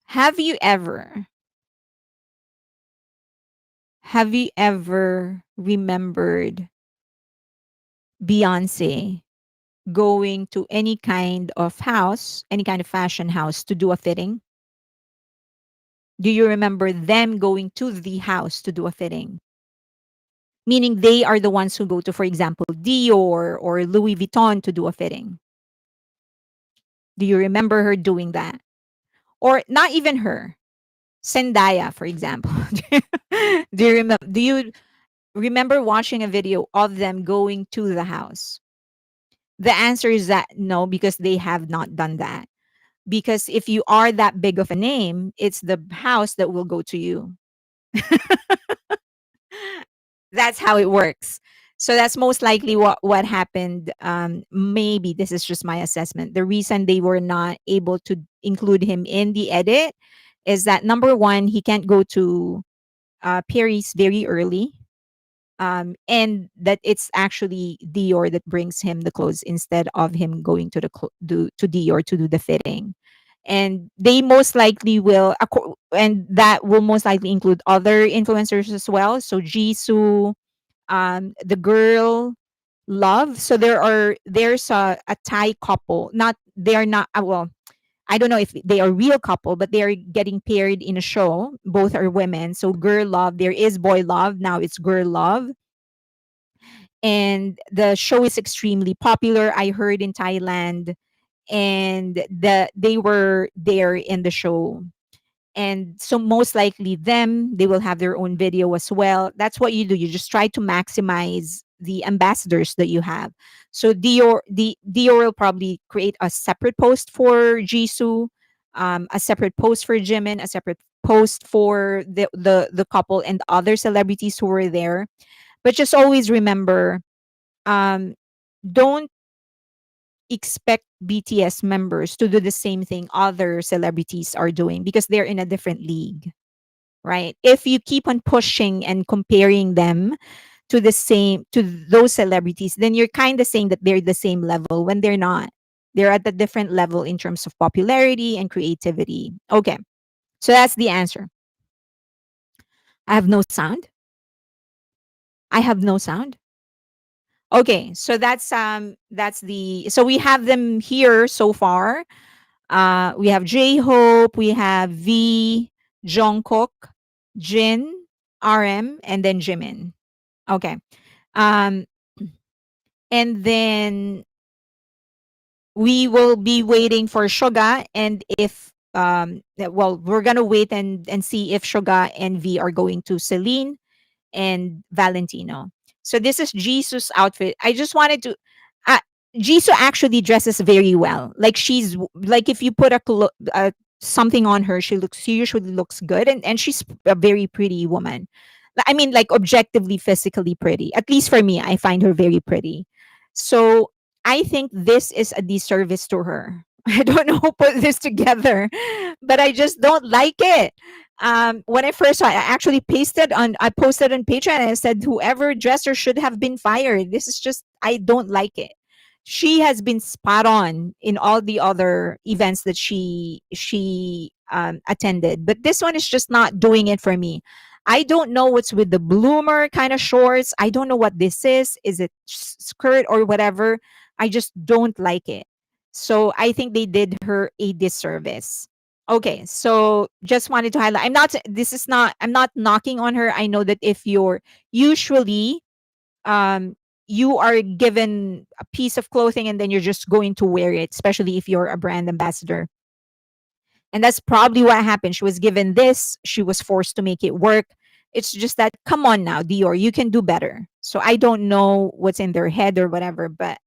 have you ever, have you ever remembered Beyonce going to any kind of house, any kind of fashion house to do a fitting? Do you remember them going to the house to do a fitting? Meaning they are the ones who go to, for example, Dior or Louis Vuitton to do a fitting. Do you remember her doing that? Or not even her, Zendaya, for example. Do you remember watching a video of them going to the house? The answer is that no, because they have not done that. Because if you are that big of a name, it's the house that will go to you. That's how it works. So that's most likely what happened. Maybe this is just my assessment. The reason they were not able to include him in the edit is that number one, he can't go to Paris very early, and that it's actually Dior that brings him the clothes instead of him going to to Dior to do the fitting. And they most likely will, and that will most likely include other influencers as well. So Jisoo, the girl Love. So there's a Thai couple. Not they are not well. I don't know if they are real couple, but they are getting paired in a show. Both are women. So girl love, there is boy love. Now it's girl love. And the show is extremely popular. I heard in Thailand, and they were there in the show. And so most likely them, they will have their own video as well. That's what you do. You just try to maximize the ambassadors that you have. So Dior will probably create a separate post for Jisoo, a separate post for Jimin, a separate post for the couple and other celebrities who were there. But just always remember, um, don't expect BTS members to do the same thing other celebrities are doing, because they're in a different league, right? If you keep on pushing and comparing them to those celebrities, then you're kind of saying that they're the same level when they're not. They're at a different level in terms of popularity and creativity. Okay. So that's the answer. I have no sound. I have no sound. Okay, so that's the so we have them here so far. We have J Hope, we have V, Jungkook, Jin, RM, and then Jimin. Okay. Um, and then we will be waiting for Suga, and if well, we're gonna wait and see if Suga and V are going to Celine and Valentino. So this is Jesus' outfit. I just wanted to. Uh, Jisoo actually dresses very well. Like like if you put something on her, she usually looks good, and she's a very pretty woman. I mean, like objectively, physically pretty. At least for me, I find her very pretty. So I think this is a disservice to her. I don't know who put this together, but I just don't like it. When I first saw it, I posted on Patreon and I said, whoever dressed her should have been fired. This is just, I don't like it. She has been spot on in all the other events that she attended, but this one is just not doing it for me. I don't know what's with the bloomer kind of shorts. I don't know what this is. Is it skirt or whatever? I just don't like it. So I think they did her a disservice. Okay, so just wanted to highlight. I'm not knocking on her. I know that if you're usually um you are given a piece of clothing and then you're just going to wear it, especially if you're a brand ambassador. And that's probably what happened. She was given this, she was forced to make it work. It's just that, come on now, Dior, you can do better. So I don't know what's in their head or whatever, but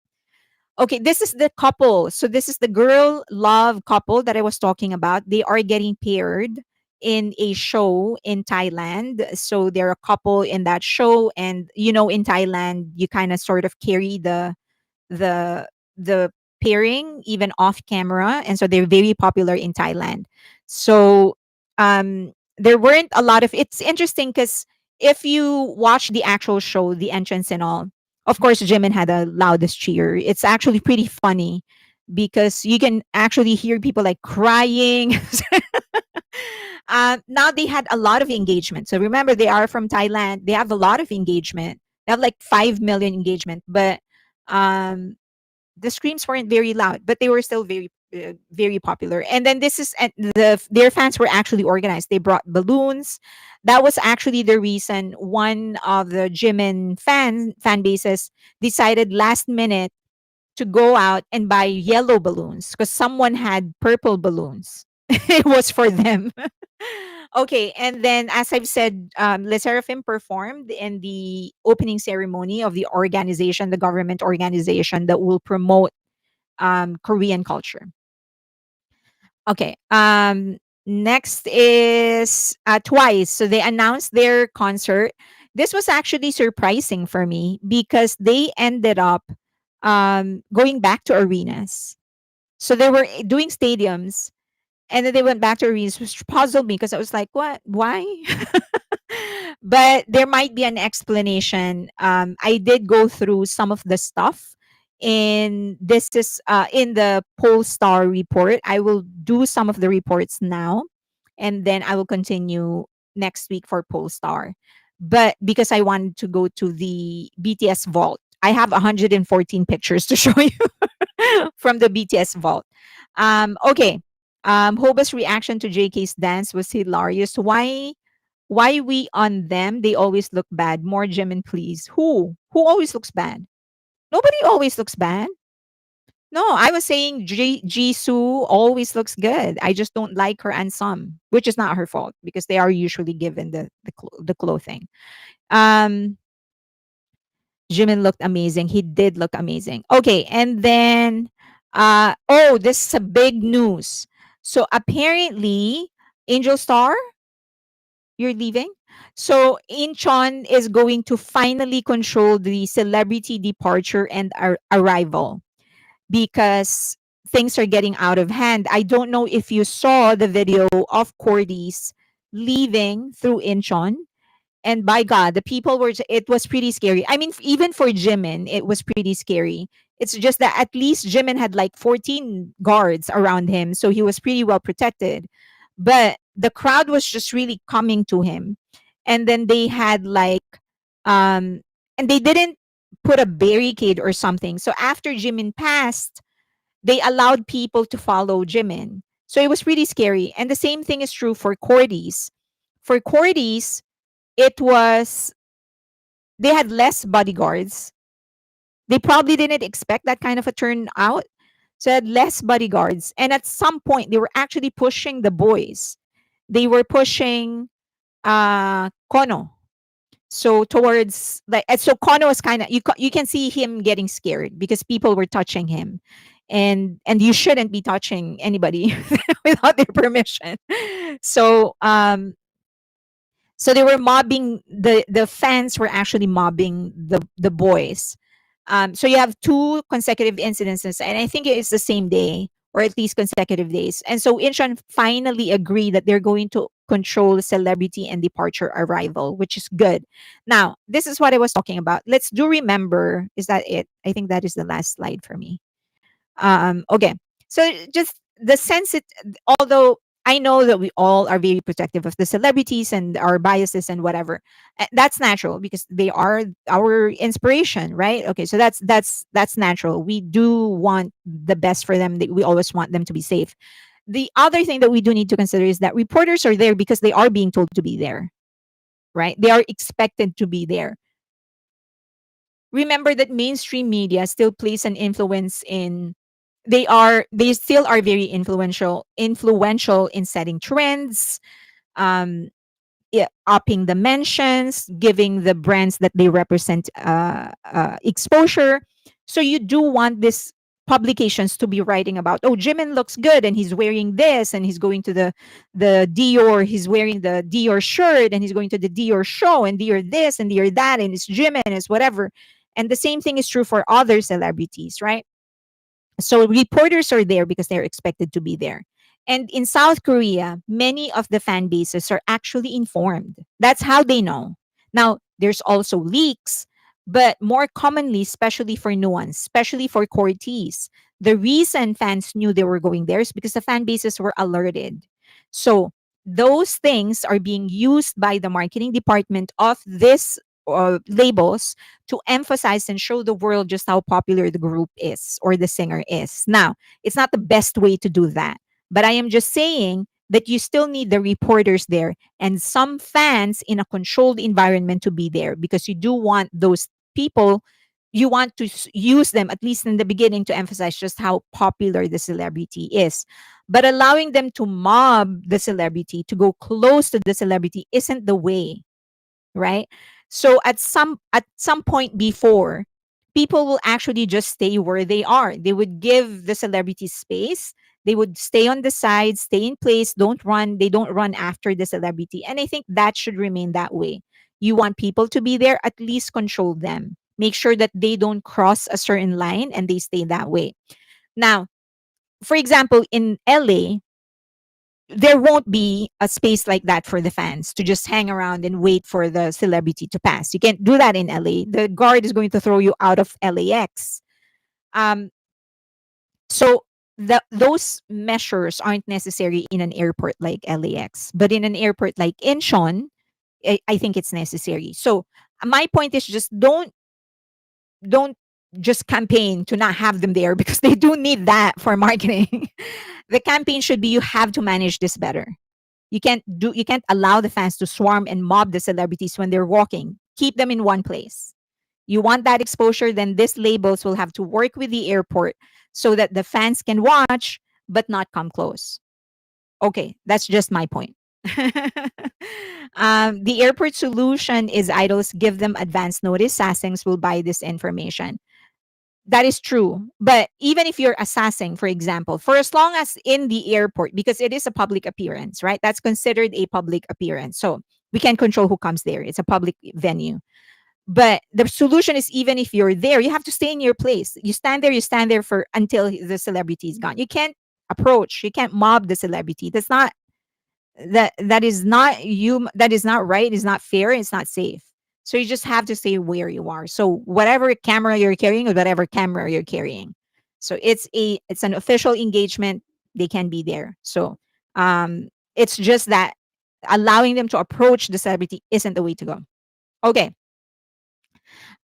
okay, this is the couple. So this is the girl love couple that I was talking about. They are getting paired in a show in Thailand. So they're a couple in that show, and in Thailand you kind of sort of carry the the pairing even off camera, and so they're very popular in Thailand. So there weren't a lot of it's interesting because if you watch the actual show, the entrance and all, of course Jimin had the loudest cheer. It's actually pretty funny because you can actually hear people like crying. Now they had a lot of engagement. So remember, they are from Thailand. They have a lot of engagement. They have like 5 million engagement, but um the screams weren't very loud, but they were still very popular. And then this is and their fans were actually organized. They brought balloons. That was actually the reason one of the Jimin fan bases decided last minute to go out and buy yellow balloons because someone had purple balloons. It was for them. Okay, and then as I've said, Le Seraphim performed in the opening ceremony of the organization, the government organization that will promote Korean culture. Okay, next is Twice. So they announced their concert. This was actually surprising for me because they ended up going back to arenas. So they were doing stadiums, and then they went back to arenas, which puzzled me because I was like, what? Why? But there might be an explanation. I did go through some of the stuff in the Polestar report. I will do some of the reports now, and then I will continue next week for Polestar. But because I wanted to go to the BTS vault, I have 114 pictures to show you from the BTS vault. Okay. Hoba's reaction to JK's dance was hilarious. Why we on them? They always look bad. More Jimin, please. Who? Who always looks bad? Nobody always looks bad. No, I was saying Jisoo always looks good. I just don't like her and some, which is not her fault because they are usually given the clothing. Um, Jimin looked amazing. He did look amazing. Okay, and then oh, this is a big news. So apparently, Angel Star, you're leaving. So Incheon is going to finally control the celebrity departure and arrival because things are getting out of hand. I don't know if you saw the video of Cordy's leaving through Incheon, and by God, the people were, it was pretty scary. I mean, even for Jimin, it was pretty scary. It's just that at least Jimin had like 14 guards around him, so he was pretty well protected. But the crowd was just really coming to him. And then they had like, um, and they didn't put a barricade or something. So after Jimin passed, they allowed people to follow Jimin. So it was pretty scary. And the same thing is true for Cordy's. For Cordy's, it was, they had less bodyguards. They probably didn't expect that kind of a turnout. So they had less bodyguards. And at some point, they were actually pushing the boys. They were pushing Kono. So towards like, and so Kono was kind of, you can see him getting scared because people were touching him, and you shouldn't be touching anybody without their permission. So so they were mobbing, the fans were actually mobbing the boys. So you have two consecutive incidences, and I think it's the same day or at least consecutive days. And so Incheon finally agreed that they're going to control celebrity and departure arrival, which is good. Now, this is what I was talking about. Let's do remember. Is that it? I think that is the last slide for me. Okay. So just the sense it, although I know that we all are very protective of the celebrities and our biases and whatever. That's natural because they are our inspiration, right? Okay, so that's natural. We do want the best for them. We always want them to be safe. The other thing that we do need to consider is that reporters are there because they are being told to be there, right? They are expected to be there. Remember that mainstream media still plays an influence in, they still are very influential in setting trends, um upping the mentions, giving the brands that they represent exposure. So you do want this publications to be writing about, oh, Jimin looks good and he's wearing this and he's going to the Dior, he's wearing the Dior shirt and he's going to the Dior show and Dior this and Dior that and it's Jimin and it's whatever. And the same thing is true for other celebrities, right? So reporters are there because they're expected to be there. And in South Korea, many of the fan bases are actually informed. That's how they know. Now, there's also leaks, but more commonly, especially for nuance, especially for courtees, the reason fans knew they were going there is because the fan bases were alerted. So those things are being used by the marketing department of this labels to emphasize and show the world just how popular the group is or the singer is. Now, it's not the best way to do that, but I am just saying that you still need the reporters there and some fans in a controlled environment to be there because you do want those people, you want to use them at least in the beginning to emphasize just how popular the celebrity is. But allowing them to mob the celebrity, to go close to the celebrity isn't the way, right? So at some point before, people will actually just stay where they are. They would give the celebrity space. They would stay on the side, stay in place, don't run. They don't run after the celebrity. And I think that should remain that way. You want people to be there, at least control them. Make sure that they don't cross a certain line and they stay that way. Now, for example, in LA, there won't be a space like that for the fans to just hang around and wait for the celebrity to pass. You can't do that in LA. The guard is going to throw you out of LAX. Um, so those measures aren't necessary in an airport like LAX, but in an airport like Incheon, I think it's necessary. So my point is just don't just campaign to not have them there because they do need that for marketing. The campaign should be, you have to manage this better. You can't allow the fans to swarm and mob the celebrities when they're walking. Keep them in one place. You want that exposure, then these labels will have to work with the airport so that the fans can watch but not come close. Okay, that's just my point. The airport solution is idols give them advance notice. Sasaengs will buy this information. That is true. But even if you're assessing, for example, for as long as in the airport, because it is a public appearance, right? That's considered a public appearance. So we can't control who comes there. It's a public venue. But the solution is, even if you're there, you have to stay in your place. You stand there for until the celebrity is gone. You can't approach, you can't mob the celebrity. That is not you, that is not right, it's not fair, it's not safe. So you just have to stay where you are. So whatever camera you're carrying, or whatever camera you're carrying, so it's an official engagement, they can be there. So it's just that allowing them to approach the celebrity isn't the way to go. Okay.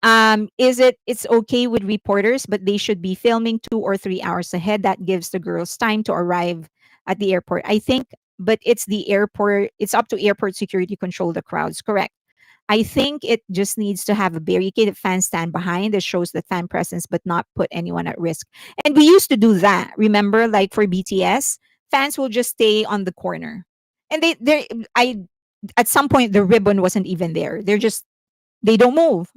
It's okay with reporters, but they should be filming 2 or 3 hours ahead. That gives the girls time to arrive at the airport, I think. But it's up to airport security to control the crowds. Correct. I think it just needs to have a barricaded fan stand behind that shows the fan presence but not put anyone at risk. And we used to do that. Remember, like for BTS, fans will just stay on the corner. And they I at some point the ribbon wasn't even there. They don't move.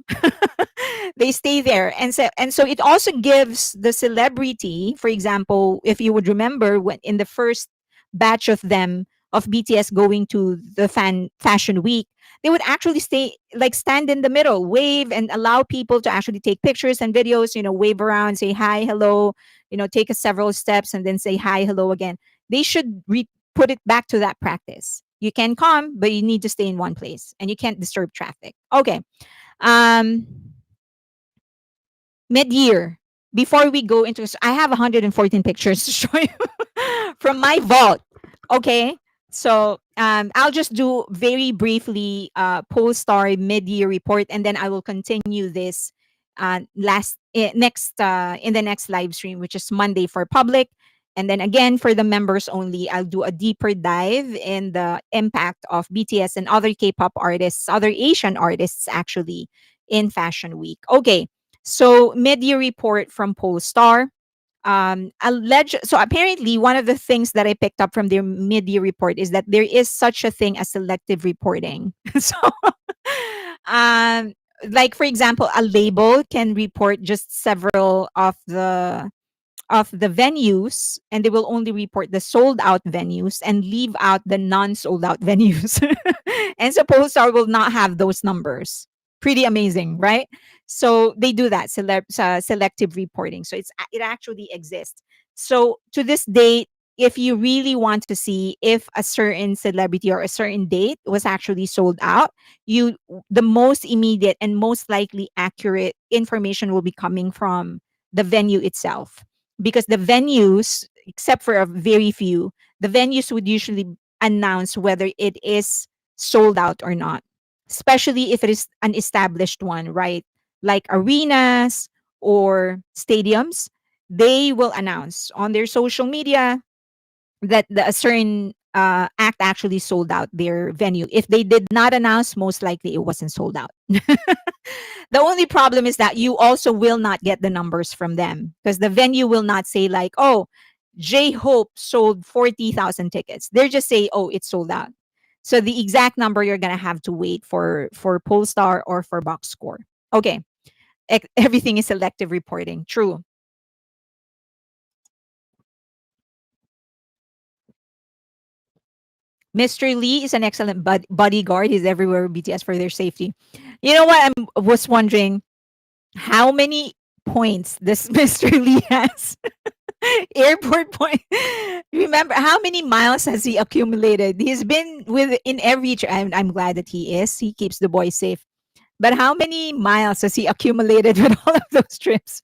They stay there. And so it also gives the celebrity, for example, if you would remember, when in the first batch of them of BTS going to the fashion week, they would actually stay, like, stand in the middle, wave, and allow people to actually take pictures and videos, wave around, say hi, hello, take a several steps and then say hi, hello again. They should put it back to that practice. You can come, but you need to stay in one place and you can't disturb traffic. Okay. Um, Mid-year, before we go into, I have 114 pictures to show you from my vault. Okay. So I'll just do very briefly Polestar mid-year report, and then I will continue this next in the next live stream, which is Monday for public. And then again, for the members only, I'll do a deeper dive in the impact of BTS and other K-pop artists, other Asian artists actually, in Fashion Week. Okay, so mid-year report from Polestar. So apparently, one of the things that I picked up from their mid-year report is that there is such a thing as selective reporting. So, um, like for example, a label can report just several of the venues, and they will only report the sold out venues and leave out the non sold out venues. And suppose Polestar will not have those numbers. Pretty amazing, right? So they do that selective reporting. So it actually exists. So to this date, if you really want to see if a certain celebrity or a certain date was actually sold out, the most immediate and most likely accurate information will be coming from the venue itself, because the venues, except for a very few, the venues would usually announce whether it is sold out or not, especially if it is an established one, right? Like arenas or stadiums, they will announce on their social media that a certain act actually sold out their venue. If they did not announce, most likely it wasn't sold out. The only problem is that you also will not get the numbers from them, because the venue will not say like, oh, J Hope sold 40,000 tickets. They're just say, oh, it's sold out. So the exact number you're gonna have to wait for Polestar or for Box Score. Okay, everything is selective reporting. True. Mr. Lee is an excellent bodyguard. He's everywhere with BTS for their safety. You know what? I was wondering how many points this Mr. Lee has. Airport point. Remember, how many miles has he accumulated? He's been with in every. I'm glad that he is. He keeps the boys safe. But how many miles has he accumulated with all of those trips?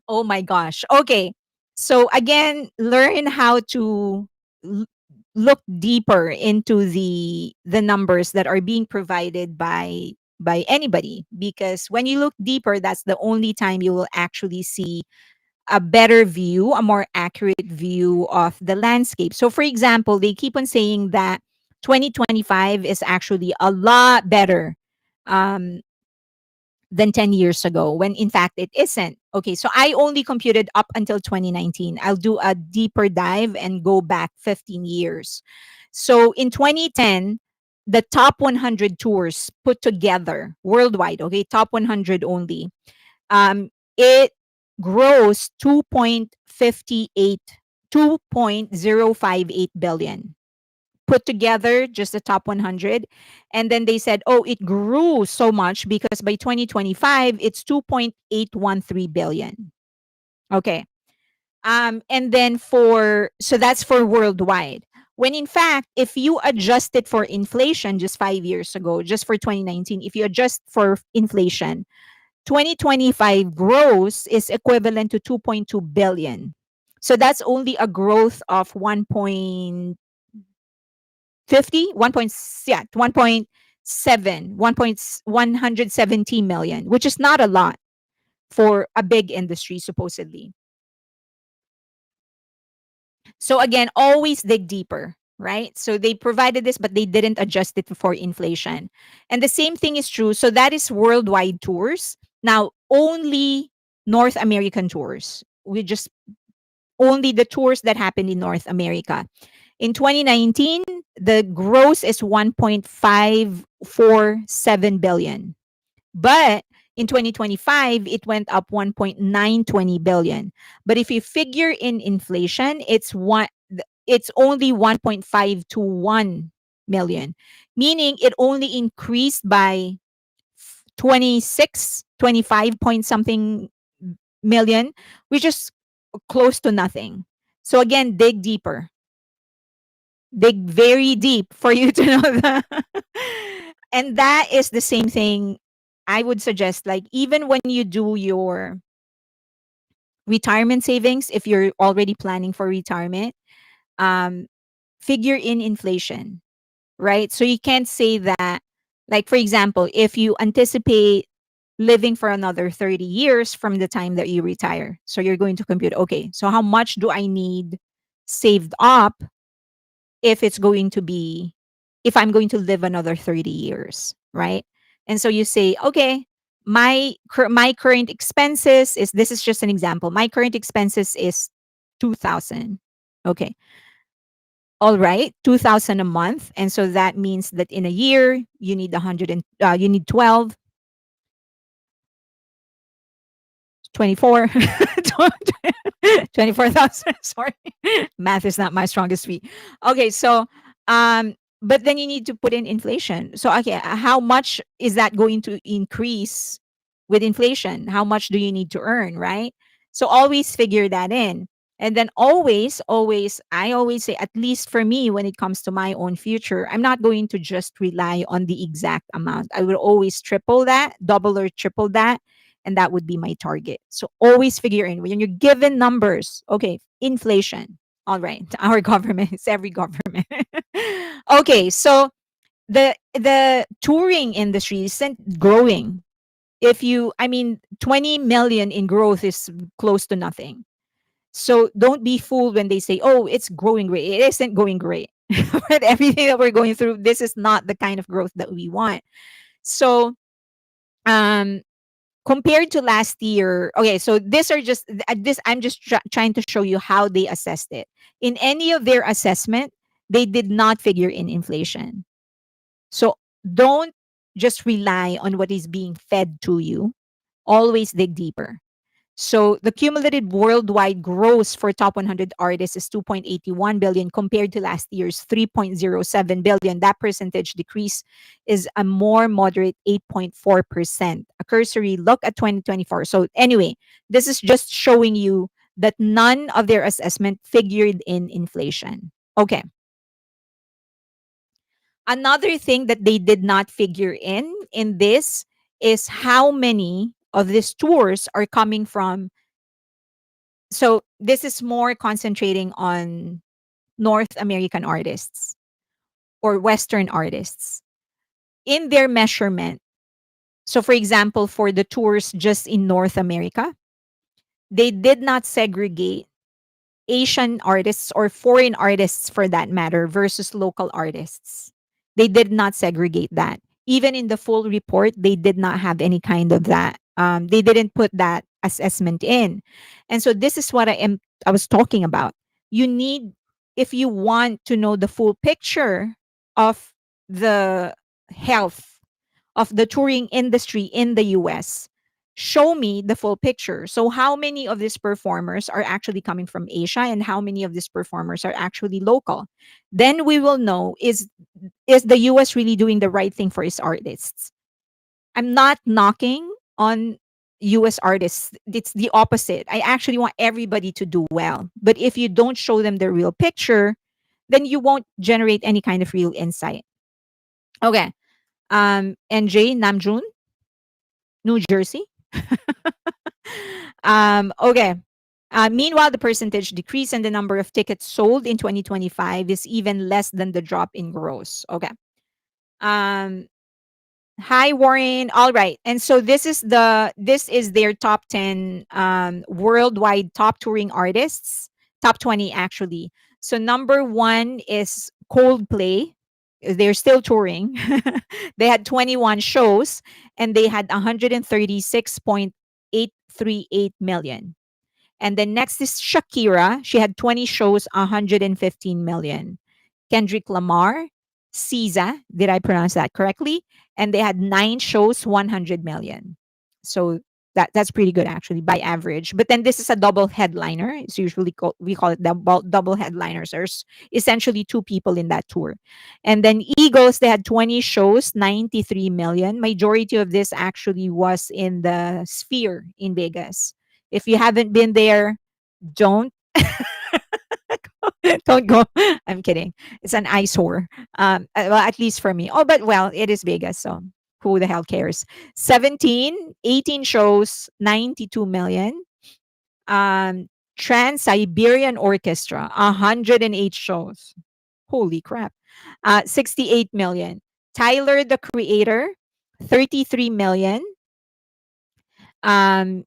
Oh my gosh. Okay. So again, learn how to l- look deeper into the numbers that are being provided by by anybody, because when you look deeper, that's the only time you will actually see a better view, a more accurate view of the landscape. So, for example, they keep on saying that 2025 is actually a lot better um, than 10 years ago, when in fact it isn't. Okay, so I only computed up until 2019. I'll do a deeper dive and go back 15 years. So in 2010, the top 100 tours put together worldwide, okay, top 100 only, it grows 2.058 billion put together, just the top 100. And then they said, oh, it grew so much because by 2025 it's 2.813 billion. Okay. And then for, so that's for worldwide, when in fact if you adjust it for inflation, just 5 years ago, just for 2019, if you adjust for inflation, 2025 gross is equivalent to 2.2 billion. So that's only a growth of 1.50, 1 point, yeah, 1.7, 170 million, which is not a lot for a big industry, supposedly. So again, always dig deeper, right? So they provided this, but they didn't adjust it for inflation. And the same thing is true. So that is worldwide tours. Now, only North American tours. We just only the tours that happened in North America. In 2019, the gross is 1.547 billion. But in 2025, it went up 1.920 billion. But if you figure in inflation, it's only 1.521 million, meaning it only increased by 26, 25 point something million, which is close to nothing. So again, dig deeper, dig very deep for you to know that. And that is the same thing I would suggest. Like, even when you do your retirement savings, if you're already planning for retirement, um, figure in inflation, right? So you can't say that, like, for example, if you anticipate living for another 30 years from the time that you retire, so you're going to compute, okay, so how much do I need saved up if it's going to be, if I'm going to live another 30 years, right? And so you say, okay, my current expenses is, this is just an example. My current expenses is 2000. Okay. All right, 2000 a month. And so that means that in a year you need 100 and you need 12, 24, 24,000. Sorry. Math is not my strongest feat. Okay, so but then you need to put in inflation. So okay, how much is that going to increase with inflation? How much do you need to earn, right? So always figure that in. And then always, I always say, at least for me, when it comes to my own future, I'm not going to just rely on the exact amount. I will always triple that, double or triple that, and that would be my target. So always figure in when you're given numbers. Okay, inflation. All right, our government, it's every government. Okay, so the touring industry isn't growing. If you, I mean, 20 million in growth is close to nothing. So don't be fooled when they say, "Oh, it's growing great." It isn't going great. But everything that we're going through, this is not the kind of growth that we want. So, um, compared to last year, okay, so these are just this, I'm just trying to show you how they assessed it. In any of their assessment, they did not figure in inflation. So don't just rely on what is being fed to you. Always dig deeper. So the cumulative worldwide gross for top 100 artists is 2.81 billion compared to last year's 3.07 billion. That percentage decrease is a more moderate 8.4%. A cursory look at 2024. So anyway, this is just showing you that none of their assessment figured in inflation. Okay. Another thing that they did not figure in this is how many of these tours are coming from. So this is more concentrating on North American artists or Western artists. In their measurement, So, for example, for the tours just in North America, they did not segregate Asian artists or foreign artists for that matter versus local artists. They did not segregate that. Even in the full report, they did not have any kind of that. They didn't put that assessment in. And so this is what I was talking about. You need, if you want to know the full picture of the health of the touring industry in the US, show me the full picture. So, how many of these performers are actually coming from Asia and how many of these performers are actually local? Then we will know, is the US really doing the right thing for its artists? I'm not knocking on US artists. It's the opposite. I actually want everybody to do well. But if you don't show them the real picture, then you won't generate any kind of real insight. Okay. NJ Namjoon, New Jersey. Okay. Meanwhile, the percentage decrease in the number of tickets sold in 2025 is even less than the drop in gross. Okay. Um, Hi Warren. All right. And so this is their top 10 worldwide top touring artists, top 20 actually. So number 1 is Coldplay. They're still touring. They had 21 shows and they had 136.838 million. And then next is Shakira. She had 20 shows, 115 million. Kendrick Lamar, SZA, did I pronounce that correctly? And they had 9 shows, 100 million. So that's pretty good actually by average. But then this is a double headliner. It's usually we call it double headliners. There's essentially 2 people in that tour. And then Eagles, they had 20 shows, 93 million. Majority of this actually was in the Sphere in Vegas. If you haven't been there, don't don't go. I'm kidding. It's an eyesore. Well, at least for me. Oh, but well, it is Vegas, so who the hell cares? 18 shows, 92 million. Um, Trans Siberian Orchestra, 108 shows. Holy crap. 68 million. Tyler the Creator, 33 million. Um,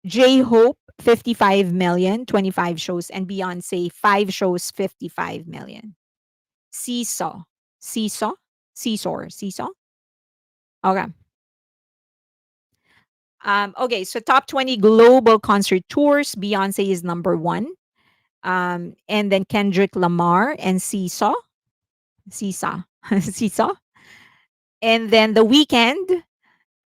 J Hope, 55 million, 25 shows, and Beyonce, 5 shows, 55 million. Seesaw. Seesaw? Seesaw. Seesaw? Okay. Okay, so top 20 global concert tours. Beyonce is number 1. And then Kendrick Lamar and Seesaw. Seesaw. Seesaw. And then The Weeknd,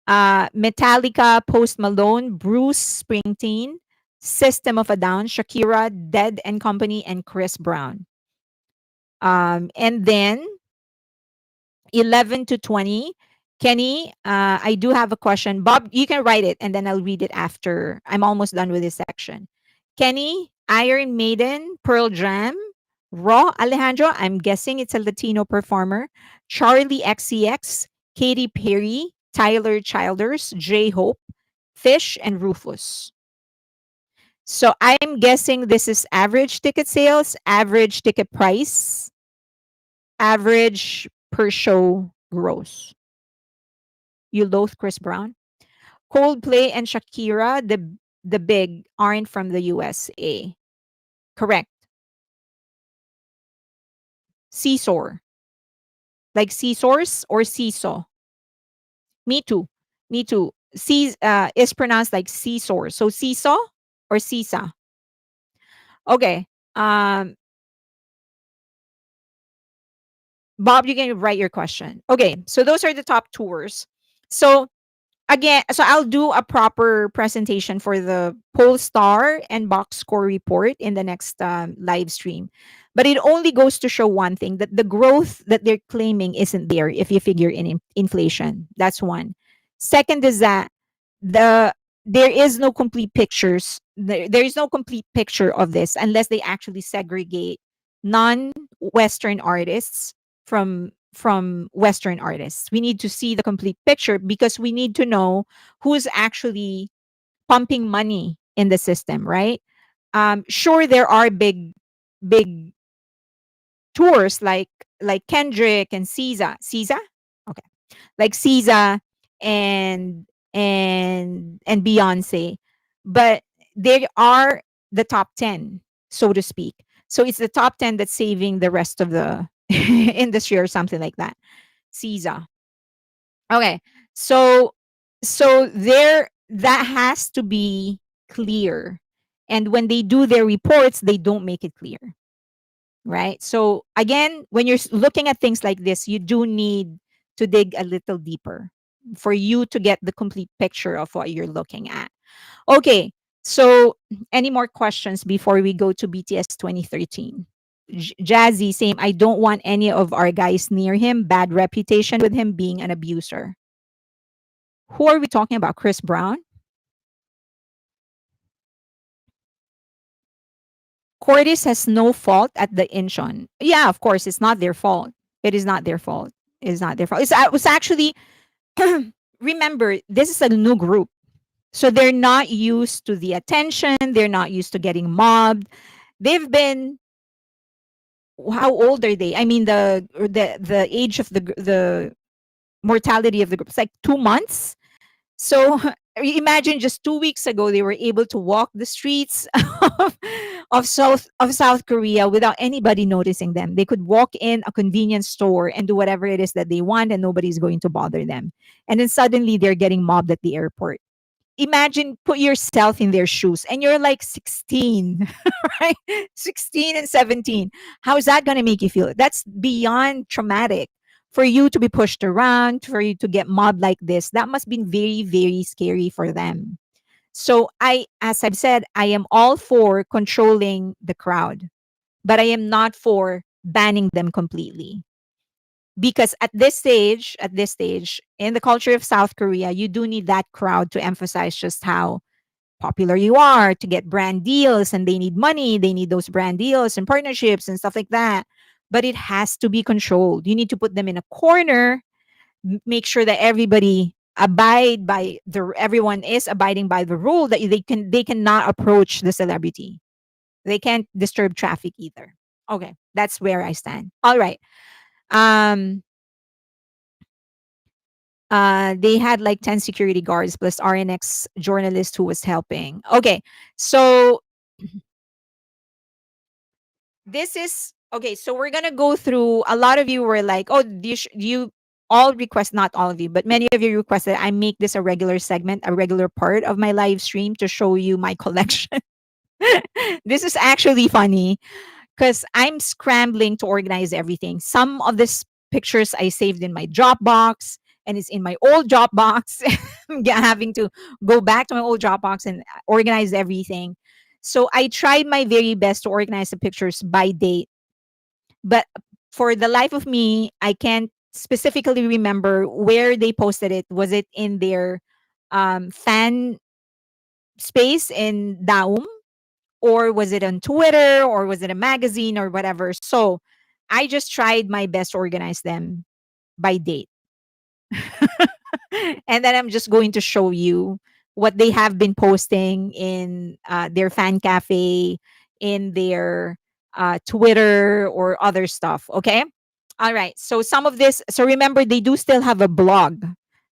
Metallica, Post Malone, Bruce Springsteen, System of a Down, Shakira, Dead and Company, and Chris Brown. And then 11 to 20, Kenny, I do have a question. Bob, you can write it and then I'll read it after. I'm almost done with this section. Kenny, Iron Maiden, Pearl Jam, Raw, Alejandro, I'm guessing it's a Latino performer, Charlie XCX, Katy Perry, Tyler Childers, J Hope, Fish, and Rufus. So I'm guessing this is average ticket sales, average ticket price, average per show gross. You loathe Chris Brown? Coldplay and Shakira, the big, aren't from the USA. Correct. Seesaw. Like seesaws or seesaw. Me too. Me too. Is pronounced like seesaw. So seesaw or seesaw. Okay. Bob, you can write your question. Okay. So those are the top tours. So again, so I'll do a proper presentation for the POLLSTAR and box score report in the next live stream. But it only goes to show one thing, that the growth that they're claiming isn't there if you figure in inflation. That's one. Second is that the there is no complete pictures. There is no complete picture of this unless they actually segregate non-Western artists from Western artists. We need to see the complete picture because we need to know who's actually pumping money in the system, right? Sure, there are big tours like Kendrick and SZA. SZA, okay, like SZA and Beyonce, but they are the top 10, so to speak. So it's the top 10 that's saving the rest of the industry or something like that. CISA. Okay. So there, that has to be clear. And when they do their reports, they don't make it clear, right? So again, when you're looking at things like this, you do need to dig a little deeper for you to get the complete picture of what you're looking at. Okay. So any more questions before we go to BTS 2013? Jazzy, same. I don't want any of our guys near him. Bad reputation with him being an abuser. Who are we talking about? Chris Brown? Cordis has no fault at the Incheon. Yeah, of course, it's not their fault. It is not their fault. It is not their fault. It was actually, remember, this is a new group. So they're not used to the attention. They're not used to getting mobbed. They've been, how old are they? I mean, the age of the mortality of the group. It's like 2 months. So imagine just 2 weeks ago, they were able to walk the streets of South Korea without anybody noticing them. They could walk in a convenience store and do whatever it is that they want, and nobody's going to bother them. And then suddenly they're getting mobbed at the airport. Imagine, put yourself in their shoes, and you're like 16, right? 16 and 17. How is that going to make you feel? That's beyond traumatic. For you to be pushed around, for you to get mobbed like this, that must be very, very scary for them. So as I've said, I am all for controlling the crowd, but I am not for banning them completely. Because at this stage, in the culture of South Korea, you do need that crowd to emphasize just how popular you are, to get brand deals, and they need money. They need those brand deals and partnerships and stuff like that. But it has to be controlled. You need to put them in a corner, make sure that everyone is abiding by the rule, that they cannot approach the celebrity. They can't disturb traffic either. Okay, that's where I stand. All right. Um they had like 10 security guards plus RNX journalist who was helping. Okay. So this is okay. So we're gonna go through. A lot of you were like, "Oh, you all request, not all of you, but many of you requested I make this a regular segment, a regular part of my live stream to show you my collection." This is actually funny because I'm scrambling to organize everything. Some of these pictures I saved in my Dropbox, and it's in my old Dropbox. I'm having to go back to my old Dropbox and organize everything. So I tried my very best to organize the pictures by date, but for the life of me, I can't specifically remember where they posted it. Was it in their fan space in Daum? Or was it on Twitter, or was it a magazine or whatever? So I just tried my best to organize them by date. And then I'm just going to show you what they have been posting in their fan cafe, in their Twitter or other stuff. Okay. All right. So some of this, so remember, they do still have a blog.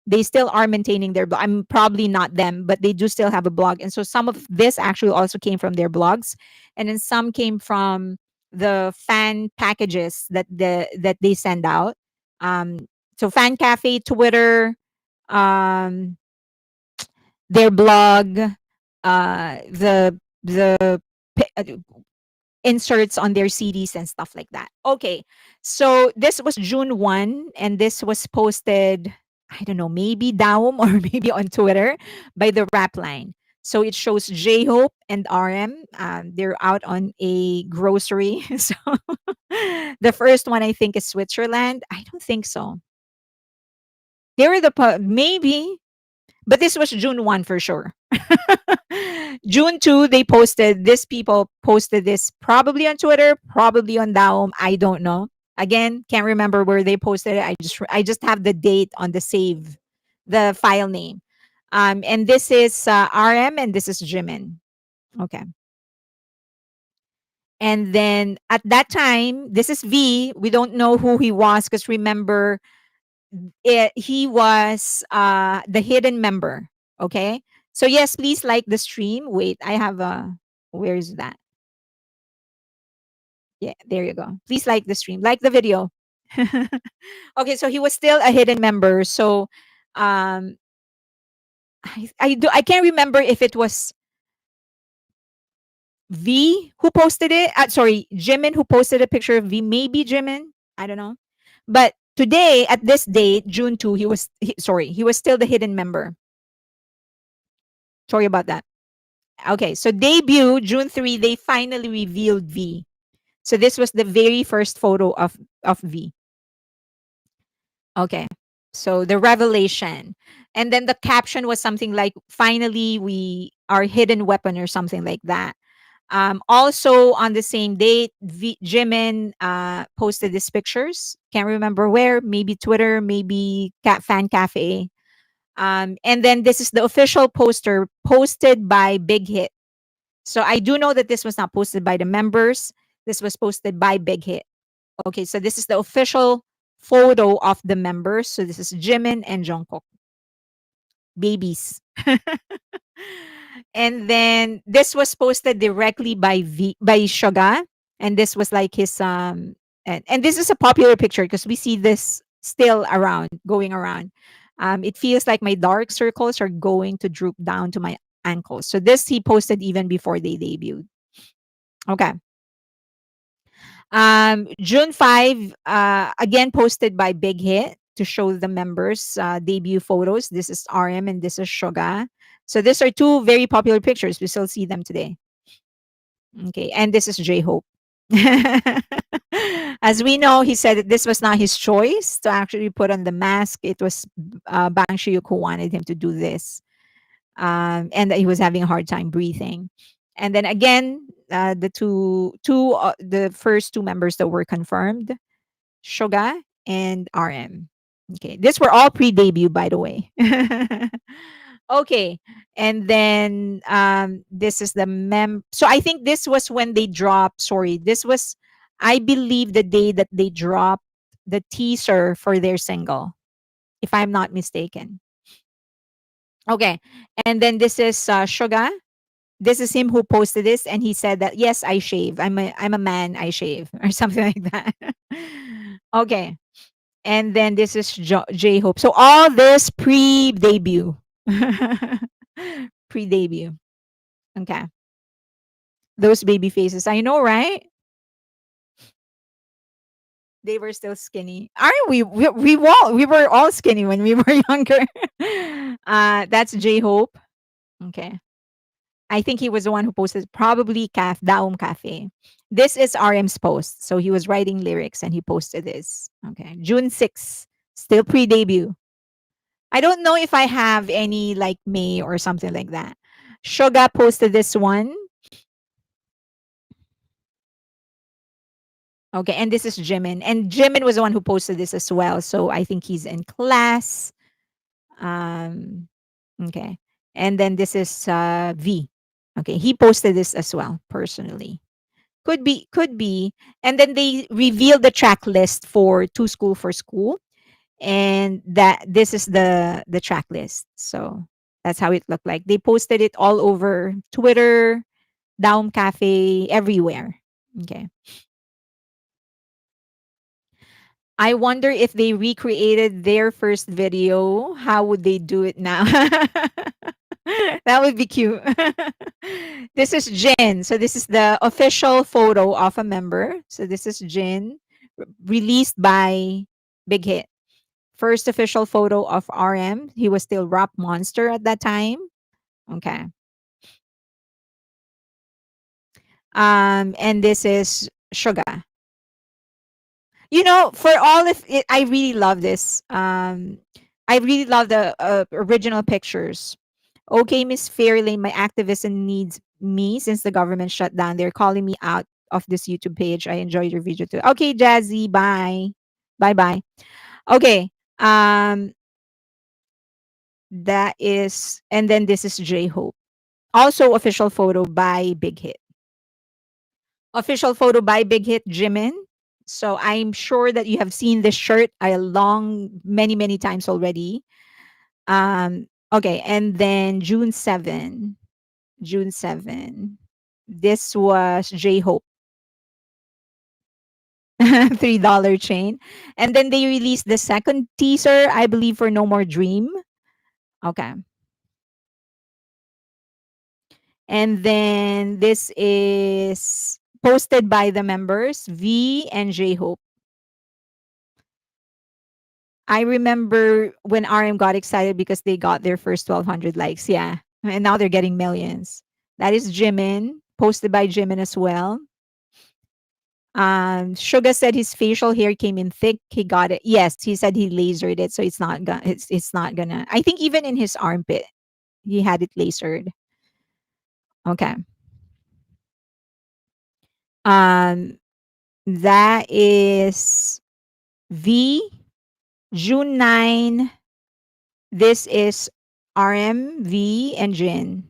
They still are maintaining their blog. I'm probably not them, but they do still have a blog. And so some of this actually also came from their blogs. And then some came from the fan packages that they send out. Um, so fan cafe, Twitter, um, their blog, the inserts on their CDs and stuff like that. Okay. So this was June 1, and this was posted, I don't know, maybe Daum or maybe on Twitter by the rap line. So it shows J Hope and RM. They're out on a grocery. So the first one I think is Switzerland. I don't think so. They were maybe, but this was June 1 for sure. June 2, they posted this. People posted this probably on Twitter, probably on Daum. I don't know. Again, can't remember where they posted it. I just have the date on the save, the file name. And this is RM, and this is Jimin. Okay. And then at that time, this is V. We don't know who he was because remember, he was the hidden member. Okay. So yes, please like the stream. Wait, I have a, where is that? Yeah, there you go. Please like the stream, like the video. Okay, so he was still a hidden member. So um I can't remember if it was V who posted it. Sorry, Jimin who posted a picture of V. Maybe Jimin. I don't know. But today, at this date, June 2, sorry, he was still the hidden member. Sorry about that. Okay, so debut, June 3, they finally revealed V. So this was the very first photo of V. Okay. So the revelation. And then the caption was something like, finally, we are hidden weapon or something like that. Also on the same date, Jimin posted these pictures. Can't remember where, maybe Twitter, maybe Fan Cafe. And then this is the official poster posted by Big Hit. So I do know that this was not posted by the members. This was posted by Big Hit. Okay, so this is the official photo of the members. So this is Jimin and Jungkook, babies. And then this was posted directly by by Suga, and this was like his and this is a popular picture because we see this still around, going around. It feels like my dark circles are going to droop down to my ankles. So this he posted even before they debuted. Okay. June 5, again posted by Big Hit to show the members debut photos. This is RM and this is Suga. So these are two very popular pictures. We still see them today. Okay, and this is J Hope. As we know, he said that this was not his choice to actually put on the mask. It was Bang Shiyuk who wanted him to do this, and that he was having a hard time breathing. And then again, the first two members that were confirmed, Suga and RM. Okay, these were all pre-debut, by the way. Okay, and then this is the So I think this was when they dropped. Sorry, this was, I believe, the day that they dropped the teaser for their single, if I'm not mistaken. Okay, and then this is Suga. This is him who posted this, and he said that yes, I shave. I'm a man. I shave or something like that. Okay, and then this is J Hope. So all this pre-debut, pre-debut. Okay, those baby faces. I know, right? They were still skinny. Aren't we? We were all skinny when we were younger. That's J Hope. Okay. I think he was the one who posted, probably Daum Cafe. This is RM's post. So he was writing lyrics and he posted this. Okay. June 6th, still pre-debut. I don't know if I have any like May or something like that. Suga posted this one. Okay, and this is Jimin. And Jimin was the one who posted this as well. So I think he's in class. Okay. And then this is V. Okay, he posted this as well personally. Could be, could be. And then they revealed the track list for Two School for School, and that this is the track list. So that's how it looked like. They posted it all over Twitter, Daum Cafe, everywhere. Okay. I wonder if they recreated their first video, how would they do it now? That would be cute. This is Jin. So this is the official photo of a member. So this is Jin, released by Big Hit. First official photo of RM. He was still Rap Monster at that time. Okay. And this is Suga. You know, for all of it, I really love this. I really love the original pictures. Okay, Miss Fairlane, my activism needs me since the government shut down. They're calling me out of this YouTube page. I enjoyed your video too. Okay, Jazzy, bye. Bye bye. Okay. That is, and then this is J Hope. Also official photo by Big Hit. Official photo by Big Hit, Jimin. So I'm sure that you have seen this shirt a long many times already. Okay, and then June 7. This was J Hope. $3 chain. And then they released the second teaser, I believe, for No More Dream. Okay. And then this is posted by the members, V and J Hope. I remember when RM got excited because they got their first 1,200 likes. Yeah. And now they're getting millions. That is Jimin, posted by Jimin as well. Suga said his facial hair came in thick. He got it. Yes, he said he lasered it, so it's not gonna. I think even in his armpit, he had it lasered. Okay. Um, that is V. June 9. This is RMV and Jin.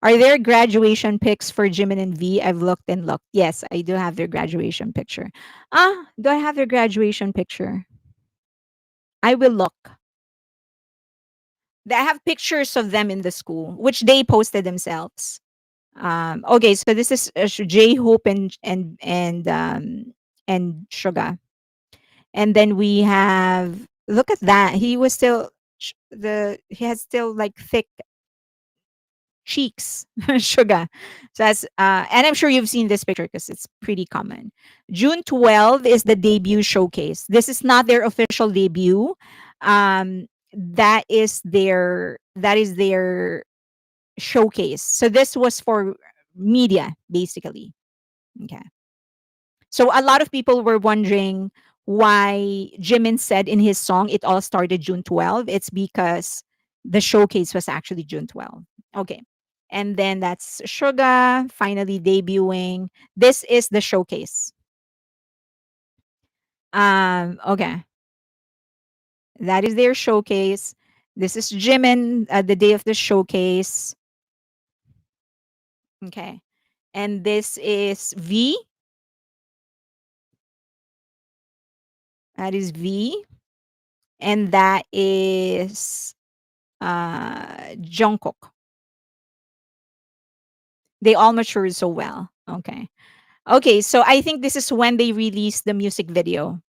Are there graduation pics for Jimin and V? I've looked and looked. Yes, I do have their graduation picture. Do I have their graduation picture? I will look. I have pictures of them in the school, which they posted themselves. Okay, so this is J Hope and Suga, and then we have, look at that. He was still he has still like thick cheeks, Suga. So that's and I'm sure you've seen this picture because it's pretty common. June 12 is the debut showcase. This is not their official debut. That is their showcase. So this was for media, basically. Okay. So a lot of people were wondering why Jimin said in his song it all started June 12. It's because the showcase was actually June 12. Okay. And then that's Suga finally debuting. This is the showcase. Okay. That is their showcase. This is Jimin the day of the showcase. Okay. And this is V. That is V. And that is Jungkook. They all matured so well. Okay. Okay, so I think this is when they released the music video.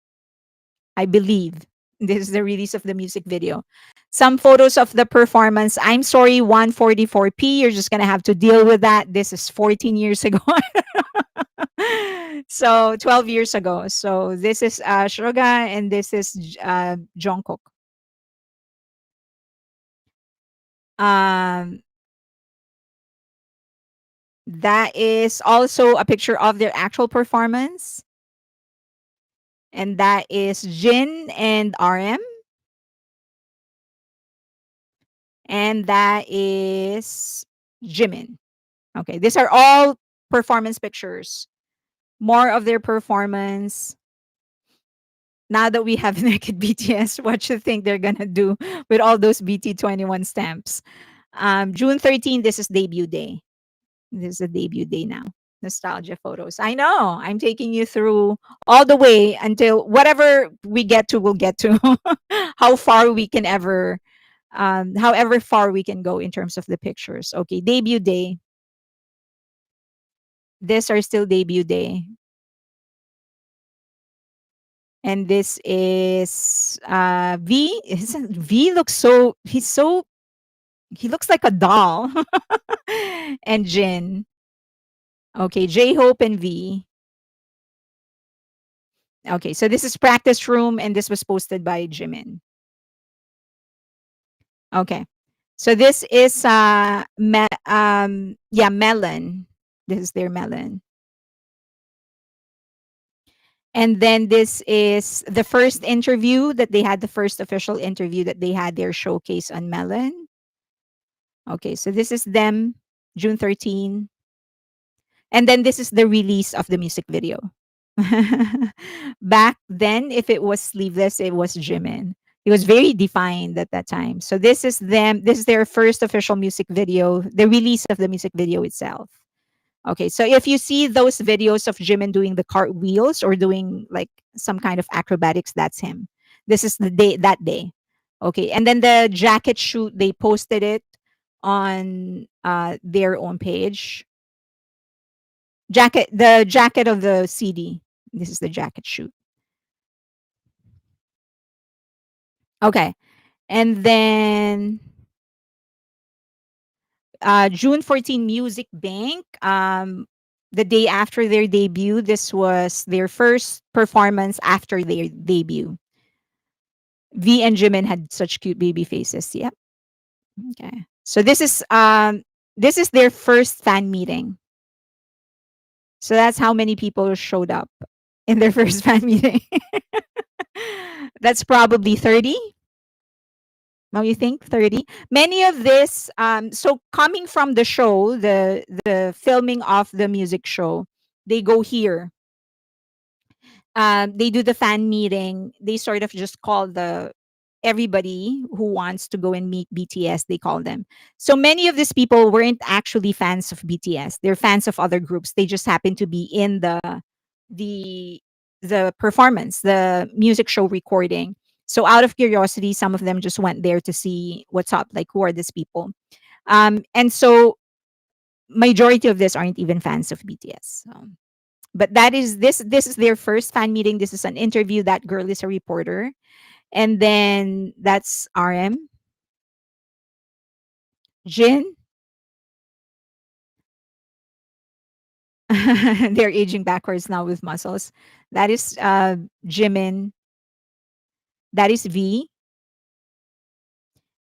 I believe this is the release of the music video. Some photos of the performance. I'm sorry, 144p. You're just gonna have to deal with that. This is 14 years ago. So 12 years ago. So this is Suga and this is Jungkook. Um, that is also a picture of their actual performance. And that is Jin and RM. And that is Jimin. Okay, these are all performance pictures. More of their performance. Now that we have naked BTS, what you think they're gonna do with all those BT21 stamps? June 13, this is debut day. This is a debut day now. Nostalgia photos. I know. I'm taking you through all the way until whatever we get to, we'll get to. How far we can ever, however far we can go in terms of the pictures. Okay, debut day. These are still debut day. And this is V. V looks so, he looks like a doll. And Jin. Okay, J Hope and V. Okay, so this is practice room, and this was posted by Jimin. Okay, so this is Melon. This is their Melon. And then this is the first interview that they had, the first official interview that they had their showcase on Melon. Okay, so this is them, June 13. And then this is the release of the music video. Back then, if it was sleeveless, it was Jimin. He was very defined at that time. So this is them. This is their first official music video, the release of the music video itself. Okay, so if you see those videos of Jimin doing the cartwheels or doing like some kind of acrobatics, that's him. This is the day that day. Okay, and then the jacket shoot, they posted it on their own page. The jacket of the CD. This is the jacket shoot. Okay, and then June 14 Music Bank. The day after their debut, this was their first performance after their debut. V and Jimin had such cute baby faces. Yep. Okay. So this is their first fan meeting. So that's how many people showed up in their first fan meeting. That's probably 30. Now you think 30? Many of this so coming from the show, the filming of the music show, they go here. They do the fan meeting. They sort of just call the everybody who wants to go and meet BTS, they call them. So many of these people weren't actually fans of BTS. They're fans of other groups. They just happen to be in the the performance, the music show recording. So out of curiosity, some of them just went there to see what's up, like who are these people. And so majority of this aren't even fans of BTS. But that is this is their first fan meeting. This is an interview. That girl is a reporter. And then that's RM. Jin. They're aging backwards now with muscles. That is Jimin. That is V.